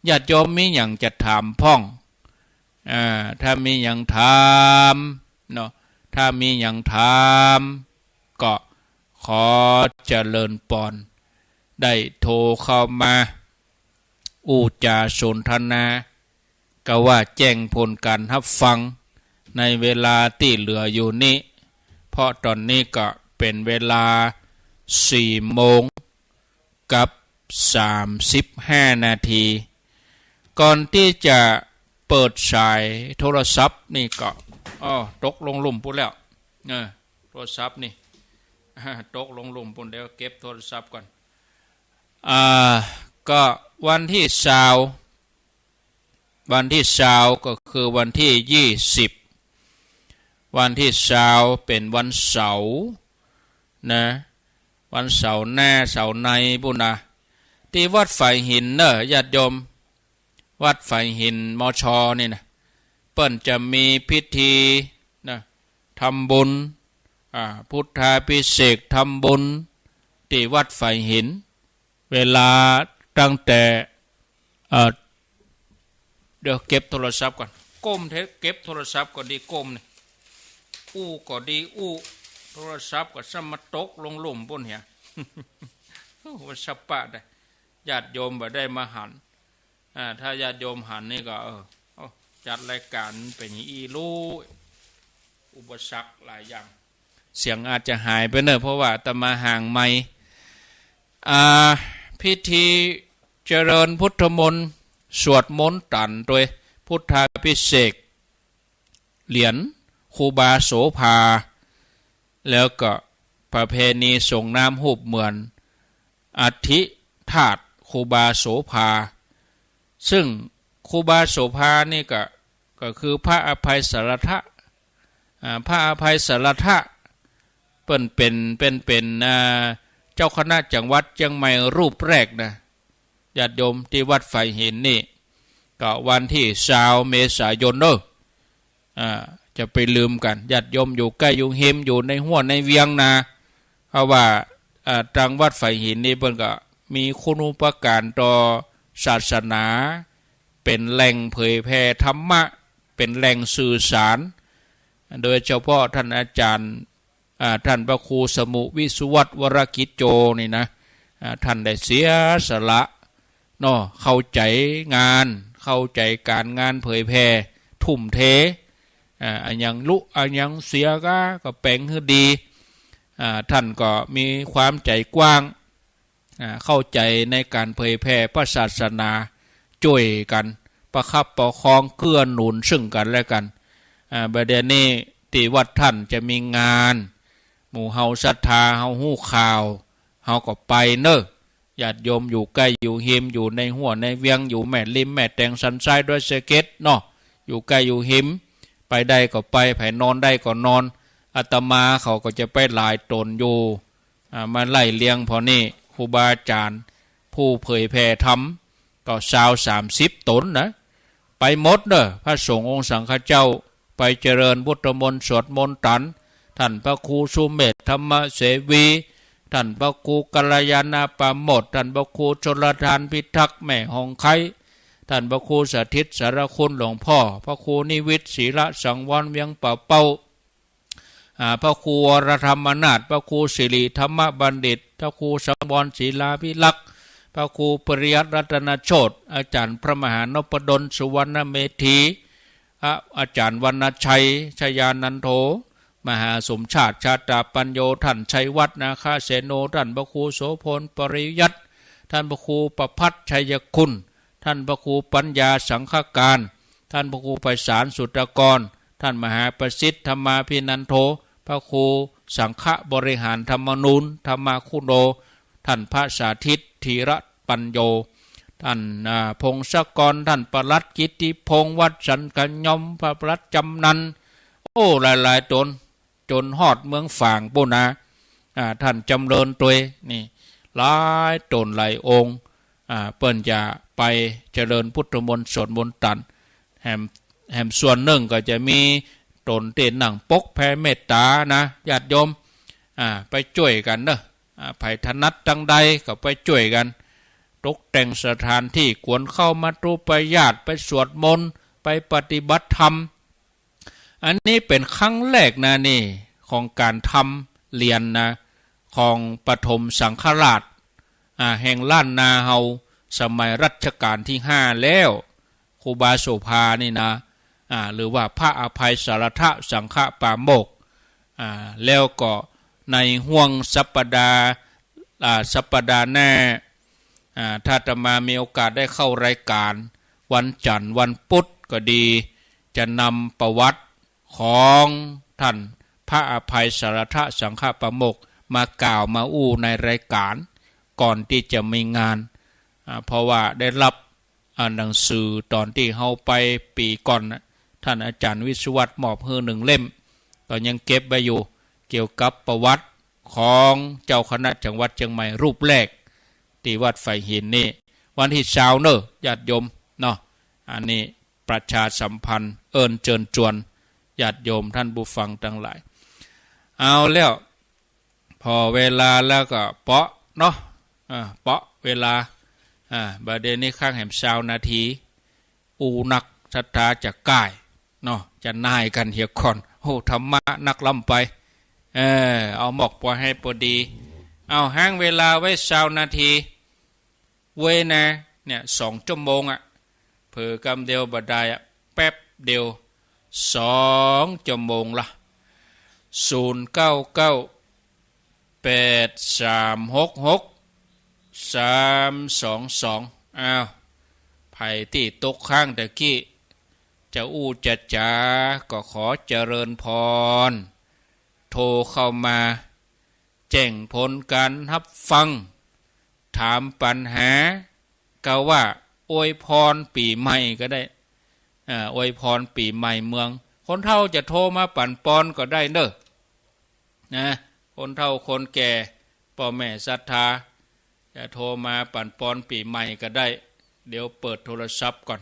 ญาติโยมมีอย่างจะถามพ้องถ้ามีอย่างถามเนาะถ้ามีอย่างถามก็ขอเจริญปอนได้โทรเข้ามาอู้จาสนทนาก็ว่าแจ้งผลการรับฟังในเวลาที่เหลืออยู่นี้เพราะตอนนี้ก็เป็นเวลา4 โมงกับ35 นาทีก่อนที่จะเปิดสายโทรศัพท์นี่ก็ตกลงหลุมปุ่นแล้วโทรศัพท์นี่ตกลงหลุมปุ่นเดี๋ยวเก็บโทรศัพท์ก่อนก็วันที่20ก็คือวันที่20วันที่20เป็นวันเสาร์นะวันเสาร์หน้าเสาร์ในบุญนะที่วัดฝ่ายหินเนอะญาติโยมวัดฝ่ายหินมชนี่นะเปิ้นจะมีพิธีนะทำบุญพุทธาภิเษกทำบุญที่วัดฝ่ายหินเวลาตั้งแต่เดี๋ยวเก็บโทรศัพท์ก่อนก้มเก็บโทรศัพท์ก่อนดีก้มนี่อู้ก็ดีอู้โทรศัพท์ก็สมตกลงหลุมปุ่นเหี่ยว่าสปะได้ญาติโยมบ่ได้มาหัน ถ้าญาติโยมหันนี่ก็จัดรายการเป็นอีรู้อุปสรรคหลายอย่างเสียงอาจจะหายไปเนอะเพราะว่าอาตมาห่างไมค์พิธีเจริญพุทธมนต์สวดมนต์ตันโดยพุทธาภิเษกเหรียญครูบาโสภาแล้วก็ประเพณีส่งน้ำหูบเหมือนอธิธาตุครูบาโสภาซึ่งครูบาโสภานี่ก็คือพระอภัยสารทะพระอภัยสารทะเป็นเจ้าคณะจังหวัดเชียงใหม่รูปแรกนะญาติโยมที่วัดไฟหินนี่ก็วันที่20 เมษายนจะไปลืมกันญาติโยมอยู่ใกล้อยู่เฮมอยู่ในห้วยในเวียงนาเพราะว่าทางวัดไฟหินนี่เพิ่นก็มีคุณูปการต่อศาสนาเป็นแหล่งเผยแผ่ธรรมะเป็นแหล่งสื่อสารโดยเฉพาะท่านอาจารย์ท่านพระครูสมุวิสุวัตวรกิจโจนี่นะท่านได้เสียสละเนาะเข้าใจงานเข้าใจการงานเผยแผ่ทุ่มเทอันยังลุอันยังเสียก็แปลงให้ดีท่านก็มีความใจกว้างเข้าใจในการเผยแผ่พระศาสนาช่วยกันประคับประคองเกื้อหนุนซึ่งกันและกันประเดี๋ยวนี้ที่วัดท่านจะมีงานหมู่เฮาศรัทธาเฮาฮู้ข่าวเฮาก็ไปเนอะญาติโยมอยู่ใกล้อยู่เฮมอยู่ในหัวในเวียงอยู่แม่ริมแม่แตงสันทรายด้วยสเก็ตเนาะอยู่ใกล้อยู่เฮมไปได้ก็ไปไผนอนได้ก็นอนอาตมาเขาก็จะไปหลายตนอยู่มาไล่เลี้ยงพอนี่ครูบาอาจารย์ผู้เผยแผ่ธรรมก็30 ตนนะไปหมดเนอะพระสงฆ์องค์สังฆเจ้าไปเจริญพุทธมนต์สวดมนต์ตันท่านพระครูสุเมธธรรมเสวีท่านพระครูกัลยาณปาโมทท่านพระครูชลทานพิทักษ์แม่หองไคท่านพระครูสถิตสารคุณหลวงพ่อพระครูนิวิตศีละสังวรเวียงป่าเป้าพระครูวรธรรมนาถพระครูสิริธรรมบัณฑิตพระครูสังวรศีลาภิลักษ์พระครูปริยัติรัตนโชติอาจารย์พระมหานพดลสุวรรณเมธีอาจารย์วรรณชัยชยานันโธมหาสมชาติชาตาปัญโยท่านชัยวัฒนาคาเสโนท่านพระครูโสพลปริยัติท่านพระครูประภัตชัยคุณท่านพระครูปัญญาสังฆการท่านพระครูไพศาลสุตกรท่านมหาประสิทธิ์ธรรมาภินันโธพระครูสังฆบริหารธรรมนูญธรรมาคุโนท่านพระสาธิตธีระปัญโยท่านพงศกรท่านปลัดกิติพงศ์วัดสันกัญยมพระปลัดจำนันหลายๆตนจนฮอดเมืองฝางปุนาท่านจำเริญตัวนี่หลายตนหลายองค์เปิ้นจะไปเจริญพุทธมนต์สวดมนต์ตันแห่มส่วนหนึ่งก็จะมีตนเต้นหนังปกแผ่เมตตานะญาติโยมไปช่วยกันเนอะไผถนัดจังใดก็ไปช่วยกันตกแต่งสถานที่กวนเข้ามาตูไปญาติไปสวดมนต์ไปปฏิบัติธรรมอันนี้เป็นครั้งแรกนะนี่ของการทำเรียนนะของปฐมสังฆราชแห่งล้านนาเฮาสมัยรัชกาลที่5แล้วครูบาโสภานี่นะหรือว่าพระอภัยสารทะสังฆปาโมกแล้วก็ในห่วงสัปดาห์หน้าถ้าจะมามีโอกาสได้เข้ารายการวันจันทร์วันพุธก็ดีจะนำประวัติของท่านพระอภัยสารทะสังฆปาโมกมากล่าวมาในรายการก่อนที่จะมีงานเพราะว่าได้รับหนังสือตอนที่เฮาไปปีก่อนท่านอาจารย์วิศวัตมอบให้1 เล่มก็ยังเก็บไว้อยู่เกี่ยวกับประวัติของเจ้าคณะจังหวัดเชียงใหม่รูปแรกที่วัดไฟหินนี่วันที่20เนอะญาติโยมเนาะอันนี้ประชาสัมพันธ์เชิญชวนญาติโยมท่านผู้ฟังทั้งหลายเอาแล้วพอเวลาแล้วก็เปาะเนาะเปาะเวลาบัดเดี๋ยวนี้ข้างแหม20 นาทีนักศรัทธาจะก่ายเนาะจะนายกันเหี่ยก่อนธรรมะนักล้ำไปเอาหมอกพอให้พอดีเอาห้างเวลาไว้20 นาทีเว้นะเนี่ย2 ชั่วโมง ผือกำเดียวบัดได้แป๊บเดียว2 ชั่วโมงละ0998366322อ้าวไผที่ตกข้างตะกี้จะอู้จะจ๋าก็ขอเจริญพรโทรเข้ามาแจ้งผลการรับฟังถามปัญหาก็ว่าอวยพรปีใหม่ก็ได้อวยพรปีใหม่เมืองคนเฒ่าจะโทรมาปั่นปอนก็ได้เด้อนะคนเฒ่าคนแก่พ่อแม่ศรัทธาจะโทรมาปั่นปอนปีใหม่ก็ได้เดี๋ยวเปิดโทรศัพท์ก่อน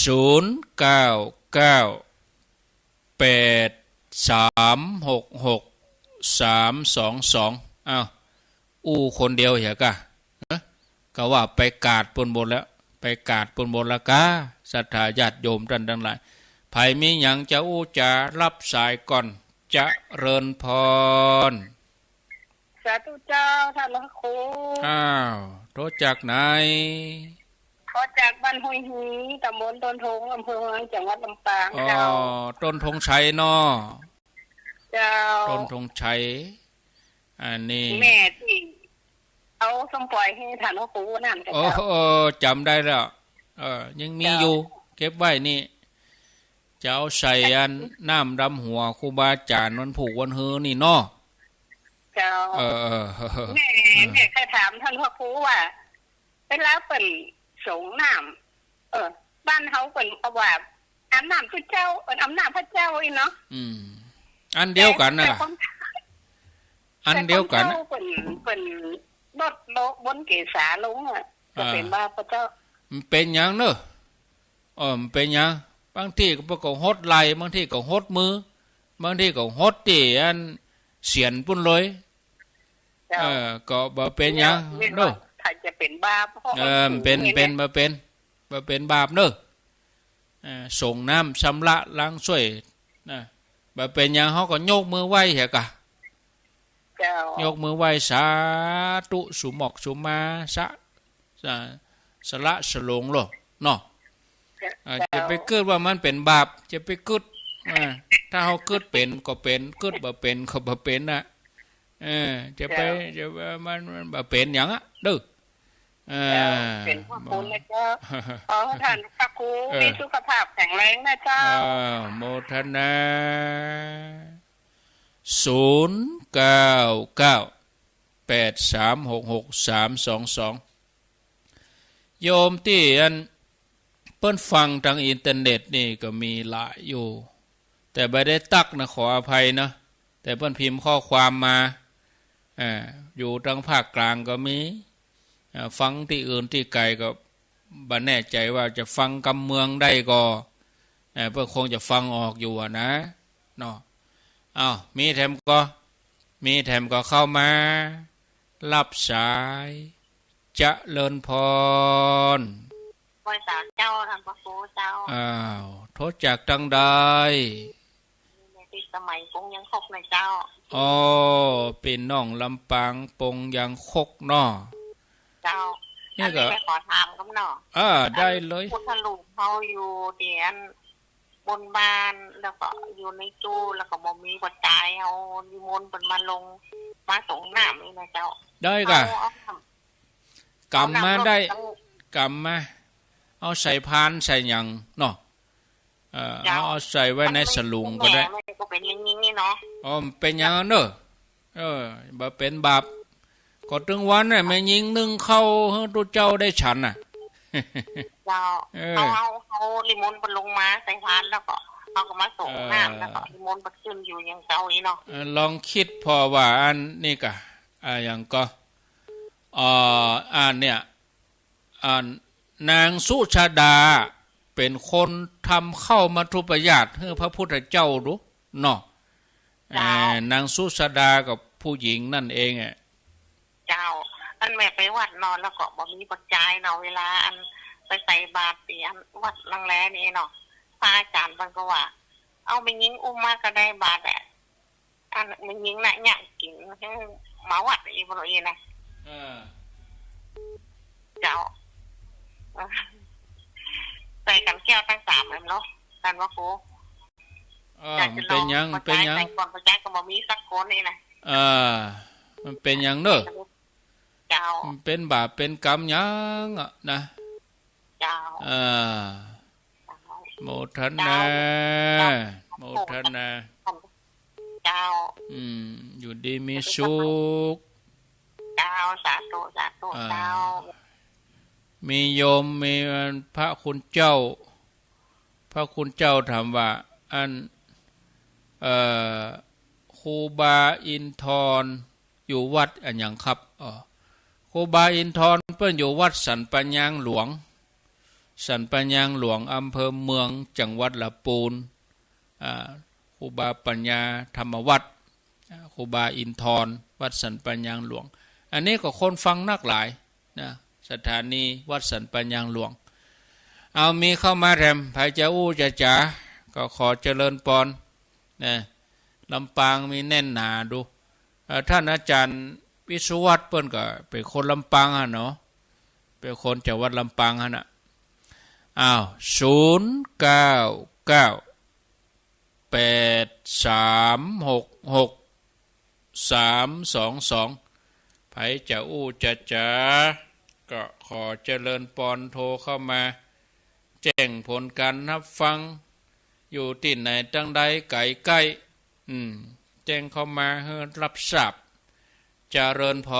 0998366322อ้าวอู้คนเดียวเหรอกะก็ว่าไปกาดปนบนแล้วไปกาดปนบนละกาศรัทธาญาติโยมท่านทั้งหลายไผมีหยังจะอู้จะรับสายก่อนจะเริญพรสาธุเจ้าท่านพระครูอ้าวโทรจากไหนโทรจากบ้านห้วยหีตำบลต้นทงอำเภอเมืองจังหวัดลำปางเจ้าต้นธงชัยเนาะเจ้าต้นธงชัยอันนี้แม่ที่เอาสมปล่อยให้ท่านพระครูนั่นก็เจ้าจำได้แล้วยังมีอยู่เก็บไว้นี่จะเอาใส่อันน้ำดำหัวครูบาอาจารย์วันผูกวันฮือนี่เนาะเจ้าแม่เคยถามท่านพระครูว่าเวลาเปิ่นสงน้ำบ้านเฮาเปิ่นเอาว่าอาบน้ำพระเจ้าอาบน้ำพระเจ้าอีเนาะอันเดียวกันน่ะอันเดียวกันเปิ่นลดโลบนเกศาลงอ่ะจะเป็นว่าพระเจ้ามันเป็นหยังเนอะมันเป็นหยังบางทีก็หดไหลบางทีก็หดมือบางทีก็หดตีอันเสียนปุ่นเลยก็บ่เป็นหยังเนอะถ้าจะเป็นบาปเป็นบ่เป็นบาปเนอะส่งน้ำชำระล้างช่วยบ่เป็นหยังเฮาก็ยกมือไหว้เหรอกะยกมือไหว้สาธุสุหมอกสุมาสละสลงโลเนาะจะไปเกิดว่ามันเป็นบาปจะไปกึดถ้าเฮากึดเป็นก็เป็นกึดบ่เป็นก็บ่เป็นน่ะจะมันบ่เป็นหยังอ่ะเด้อเป็นพระคุณนะเจ้าขอท่านพระครูมีสุขภาพแข็งแรงนะเจ้าโมทนา0998366322โยมที่อันเปิ้นฟังทางอินเทอร์เน็ตนี่ก็มีหลายอยู่แต่ไม่ได้ตักนะขออภัยนะแต่เปิ้นพิมพ์ข้อความมาอยู่ทางภาคกลางก็มีฟังที่อื่นที่ไกลก็บ่แน่ใจว่าจะฟังกำเมืองได้ก็เพื่อคงจะฟังออกอยู่นะเนาะมีแถมก็เข้ามารับสายจะเลินพรบริษัทเจ้าท่านพระครูเจ้าโทษจากตังใดในสมัยปงยังคกในเจ้าเป็นน้องลำปางปงยังคกเนาะเจ้านี่ก็ขอถามกับเนาะได้เลยพุทธลูกเขาอยู่เตียนบนบ้านแล้วก็อยู่ในตู้แล้วก็บ่มีปัจจัยเอานิมนต์เพิ่นมาลงมาส่งน้ำนี่นะเจ้าได้กะกำมาได้กำมาเอาใส่พานใส่หยังเนาะเอาใส่ไว้ในสลุงก็ได้ก็เป็นอย่างนี้เนาะเป็นหยังเนอะบ่เป็นบาปก็ถึงวันน่ะแม่ยิงนึ่งเข้าให้ตัวเจ้าได้ฉันน่ะเจ้าเอาลิมนต์บนลงมาใส่พานแล้วก็เอาก็มาส่งน้ำแล้วก็ลิมนต์บัดขึ้นอยู่อย่างเจ้าอีเนาะลองคิดพอว่าอันนี่กะอย่างก็เนี่ยนางสุชาดาเป็นคนทำเข้ามัทุปยาตให้พระพุทธเจ้ารู้เนาะนางสุชาดากับผู้หญิงนั่นเองเจ้าอันแม่ไปวัดนอนแล้วก็บ่มีปัจจัยเนาะเวลาอันไปใส่บาตรที่อันวัดลังแลนี่เนาะพระอาจารย์เพิ่นก็ว่าเอาไปยิงอุ้มมาก็ได้บาตรอันมันยิงน่ะเนี่ยกินหมาวัดอีบ่อีนะเจ้า ใส่กันแก้วตั้ง3เลยเนาะกันว่าครูมันเป็นยังเป็นยังก่อนประจักษ์ก็บ่มีสักคนนี่นะมันเป็นยังเด้อเจ้ามันเป็นบาปเป็นกรรมยังอ่ะนะเจ้าโมทนาโมทนาเจ้าอยู่ดีมีสุขเจ้าสาธุสาธุเจ้ามีโยมมีพระคุณเจ้าถามว่าอันครูบาอินทรอยู่วัดอันยังครับครูบาอินทรเปิ้นอยู่วัดสันปัญญางหลวงอำเภอเมืองจังหวัดลำพูนครูบาปัญญาธรรมวัดครูบาอินทรวัดสันปัญญางหลวงอันนี้ก็คนฟังนักหลายนะสถานีวัดสันปัญญางหลวงเอามีเข้ามาแรมไผจะอู้จะจ๋าก็ขอเจริญปอนนะลำปางมีแน่นหนาดูท่านอาจารย์วิสุวัตเปิ้นก็เป็นคนลำปางฮะเนาะเป็นคนจากวัดลำปางฮะนะ09983666322ไผจะอู้จะจ๋าก็ขอเจริญปอนโทรเข้ามาแจ้งผลการรับฟังอยู่ที่ไหนตั้งใดไกลใกล้แจ้งเข้ามาให้รับทราบเจริญพ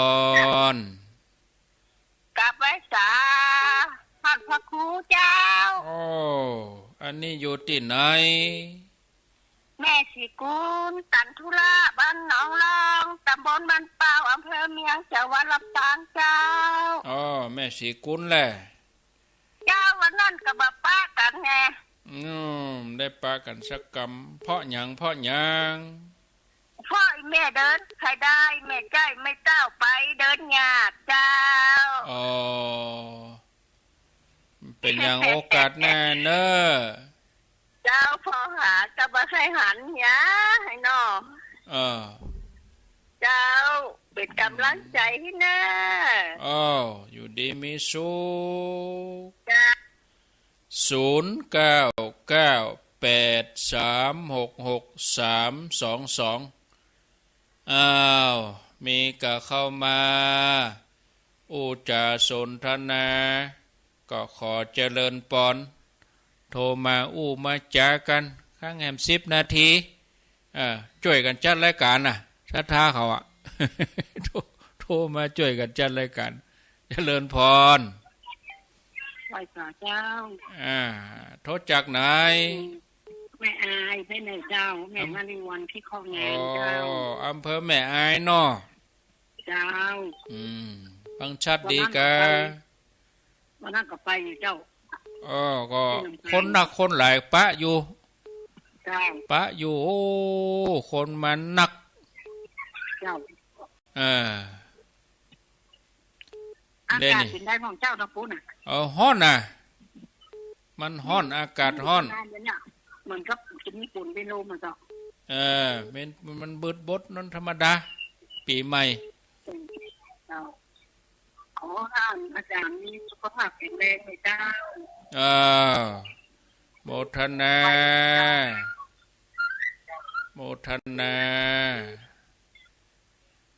รกลับไว้สาท่านพระครูเจ้าอันนี้อยู่ที่ไหนแม่สีกุลตันทุระบ้านหนองรองตำบลบ้านเปาอำเภอเมียงจังหวัดลำปางเจ้าแม่สีกุลแหละเจ้าวันนั้นกับป้ากันไงได้ปากันสักกรรมเพราะหยังพ่อแม่เดินใครได้แม่ใจไม่เต้าไปเดินหยาดเจ้าเป็นอย่างโอกาสแน่เนอะเจ้าพอหาจะมาให้หันยะให้นอเจ้าเป็นกำลังใจให้นะอยู่ดีมีสุข0998366322มีกะเข้ามาอุจาสนทนาก็ขอเจริญปอนโทรมามาจากันข้างแหม10 นาทีช่วยกันจัดรายการศรัทธาเขาโทรมาช่วยกันจัดรายการเจริญพรไหว้พระเจ้าโทรจากไหนแม่อายแม่ไหนเจ้าแม่มาริวันที่คลองแงนเจ้าอำเภอแม่อายเนาะเจ้าฟังชัดดีกะวันนั้นก็ไปเจ้าก็คนนักคนหลายปะอยู่เจ้าปะอยู่คนมันนักเจ้าอากาศเป็นได้ของเจ้าตะปูน่ะฮ้อนน่ะมันฮ้อนอากาศฮ้อนเหมือนกับกินญี่ปุ่นเป็นลมอ่ะเจ้ามันเบิดบดนั่นธรรมดาปีใหม่ขอท่านอาจารย์มีสุขภาพแข็งแรงเลยเจ้าโมทนา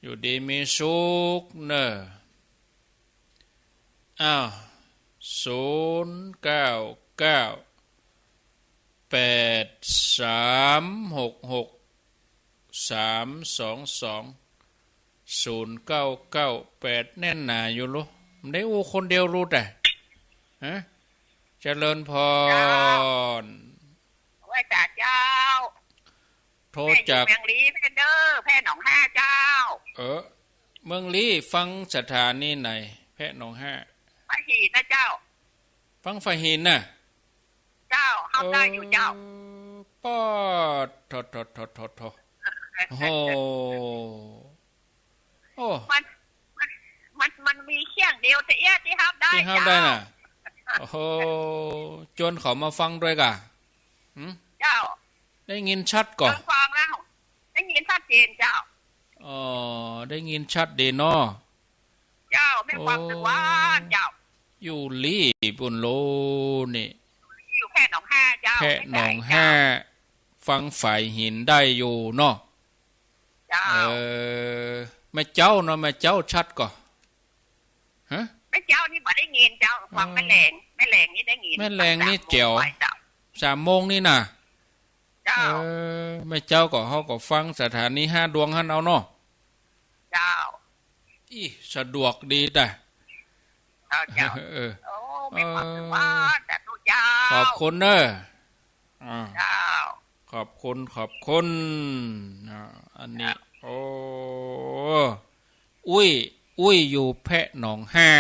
อยู่ดีมีสุขเนอะ0998366322099 แน่นหนาอยู่ลูกได้คนเดียวรู้แต่เจริญพรไหว้จ่าเจ้าโทรจากเมืองลี้แพเดอร์แพหนองห้าเจ้าเมืองลี้ฟังสถานีไหนแพหนองห้าฝาหินนะเจ้าฟังฝาหินน่ะเจ้าเข้าได้อยู่เจ้าปอดโถมันมีเชี่ยงเดียวแต่ที่ห้ามได้น่ะจนเขามาฟังด้วยกะเจ้าได้ยินชัดก่อนฟังแล้วได้ยินชัดเจนเจ้าได้ยินชัดดีเนาะเจ้าไม่ฟังสักวันเจ้าอยู่ลี่ปุ่นโลนี่ แพะหนองห้าเจ้าแพะหนองห้าฟังฝ่ายหินได้อยู่เนาะเจ้าแม่เจ้าเนาะแม่เจ้าชัดก่อฮะแม่เจ้านี่บ่ได้ยินเจ้าฟังแม่แหลงนี่ได้ยินแม่แหลงนี่เจียว3 โมงนี่น่ะเจ้าแม่เจ้าก็เฮาก็ฟังสถานี5 ดวงหั่นเอาเนาะเจ้าสะดวกดีแต่เจ้าโอ้มีความสุขมากแต่ทุกเจ้าขอบคุณเด้อเจ้าขอบคุณอันนี้โอ้อุ้ยอยู่แพะหนองห้า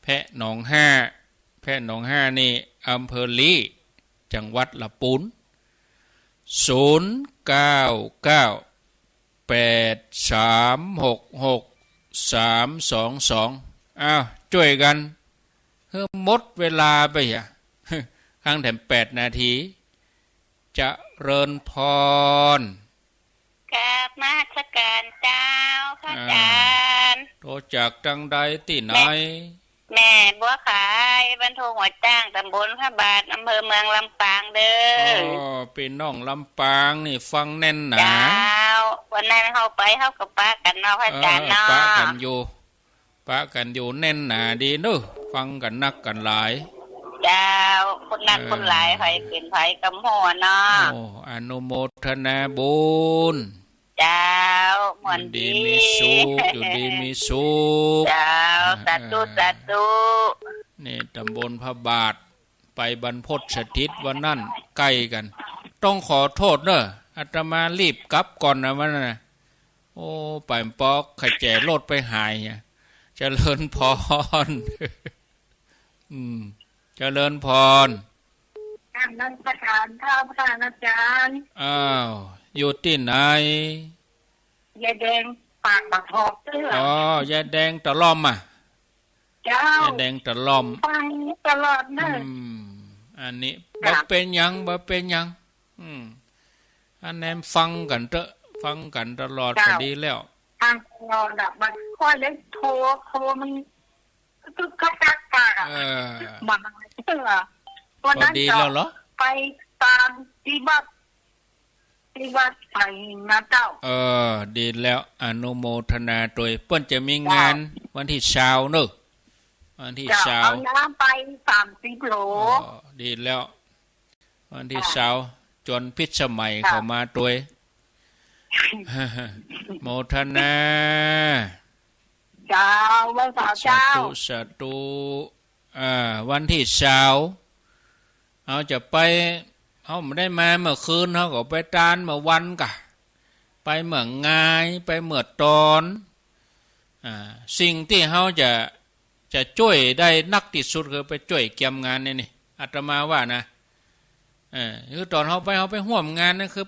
แพะหนองห้านี่อำเภอลีจังหวัดลำพูน09983663322อ้าวช่วยกันเพิ่มหมดเวลาไปข้างแถม8 นาทีจะเริญพรกราบนมัสการเจ้าพระอาจารย์โทรจากจังใดที่ไหนแม่บัวขายบรรทุกหัวจ้างตำบลพระบาทอำเภอเมืองลำปางเด้อเป็นน้องลำปางนี่ฟังแน่นหนาเจ้าวันนั้นเข้าไปเข้ากับป้ากันเนาะพระอาจารย์เนาะป้ากันอยู่แน่นหนาดีเด้อฟังกันนักกันหลายเจ้าคนนักคนหลายไผเป็นไผกำหัวเนาะอนุโมทนาบุญเจ้าหมอนดีมีสุขอยู่ดีมีสุขเจ้าสาธุนี่ตำบลพระบาทไปบรรพตสถิตวันนั่นใกล้กันต้องขอโทษเนอะอาตมารีบกลับก่อนนะมันนะโอ้ไปปอกขแจรถไปหายเจริญพรเจริญพรนั่นประธานข้าพระอาจารย์อ้าวอยู่ที่ไหนยายแดงปากบักหอกเตื้อยายแดงตะล่อมเจ้ายายแดงตะล่อมฟังตลอดเนอะอันนี้บ่เป็นหยังอันแนมฟังกันเถอะฟังกันตลอดก็ดีแล้วทางนอนอ่ะมันค่อยเล่นโทรมันตึกกักปากมันวันนั้นก็ไปตามที่วัดไปนะเจ้าดีแล้วอนุโมทนาโดยเปิ้นจะมีงานวันที่20เนอะวันที่20เอาน้ำไป30 โลดีแล้ววันที่20จนพิษสมัยเข้ามาโดยโมทนาเจ้าวันเสาร์เจ้าสาธุวันที่20เอาจะไปเขาไม่ได้มาเมื่อคืนเขาก็ไปตานเมื่อวันกะไปเมื่องายไปเมื่อตอนสิ่งที่เขาจะช่วยได้นักที่สุดคือไปช่วยเกี่ยมงานนี่อาตมาว่านะคือตอนเขาไปร่วมงานนั่นคือ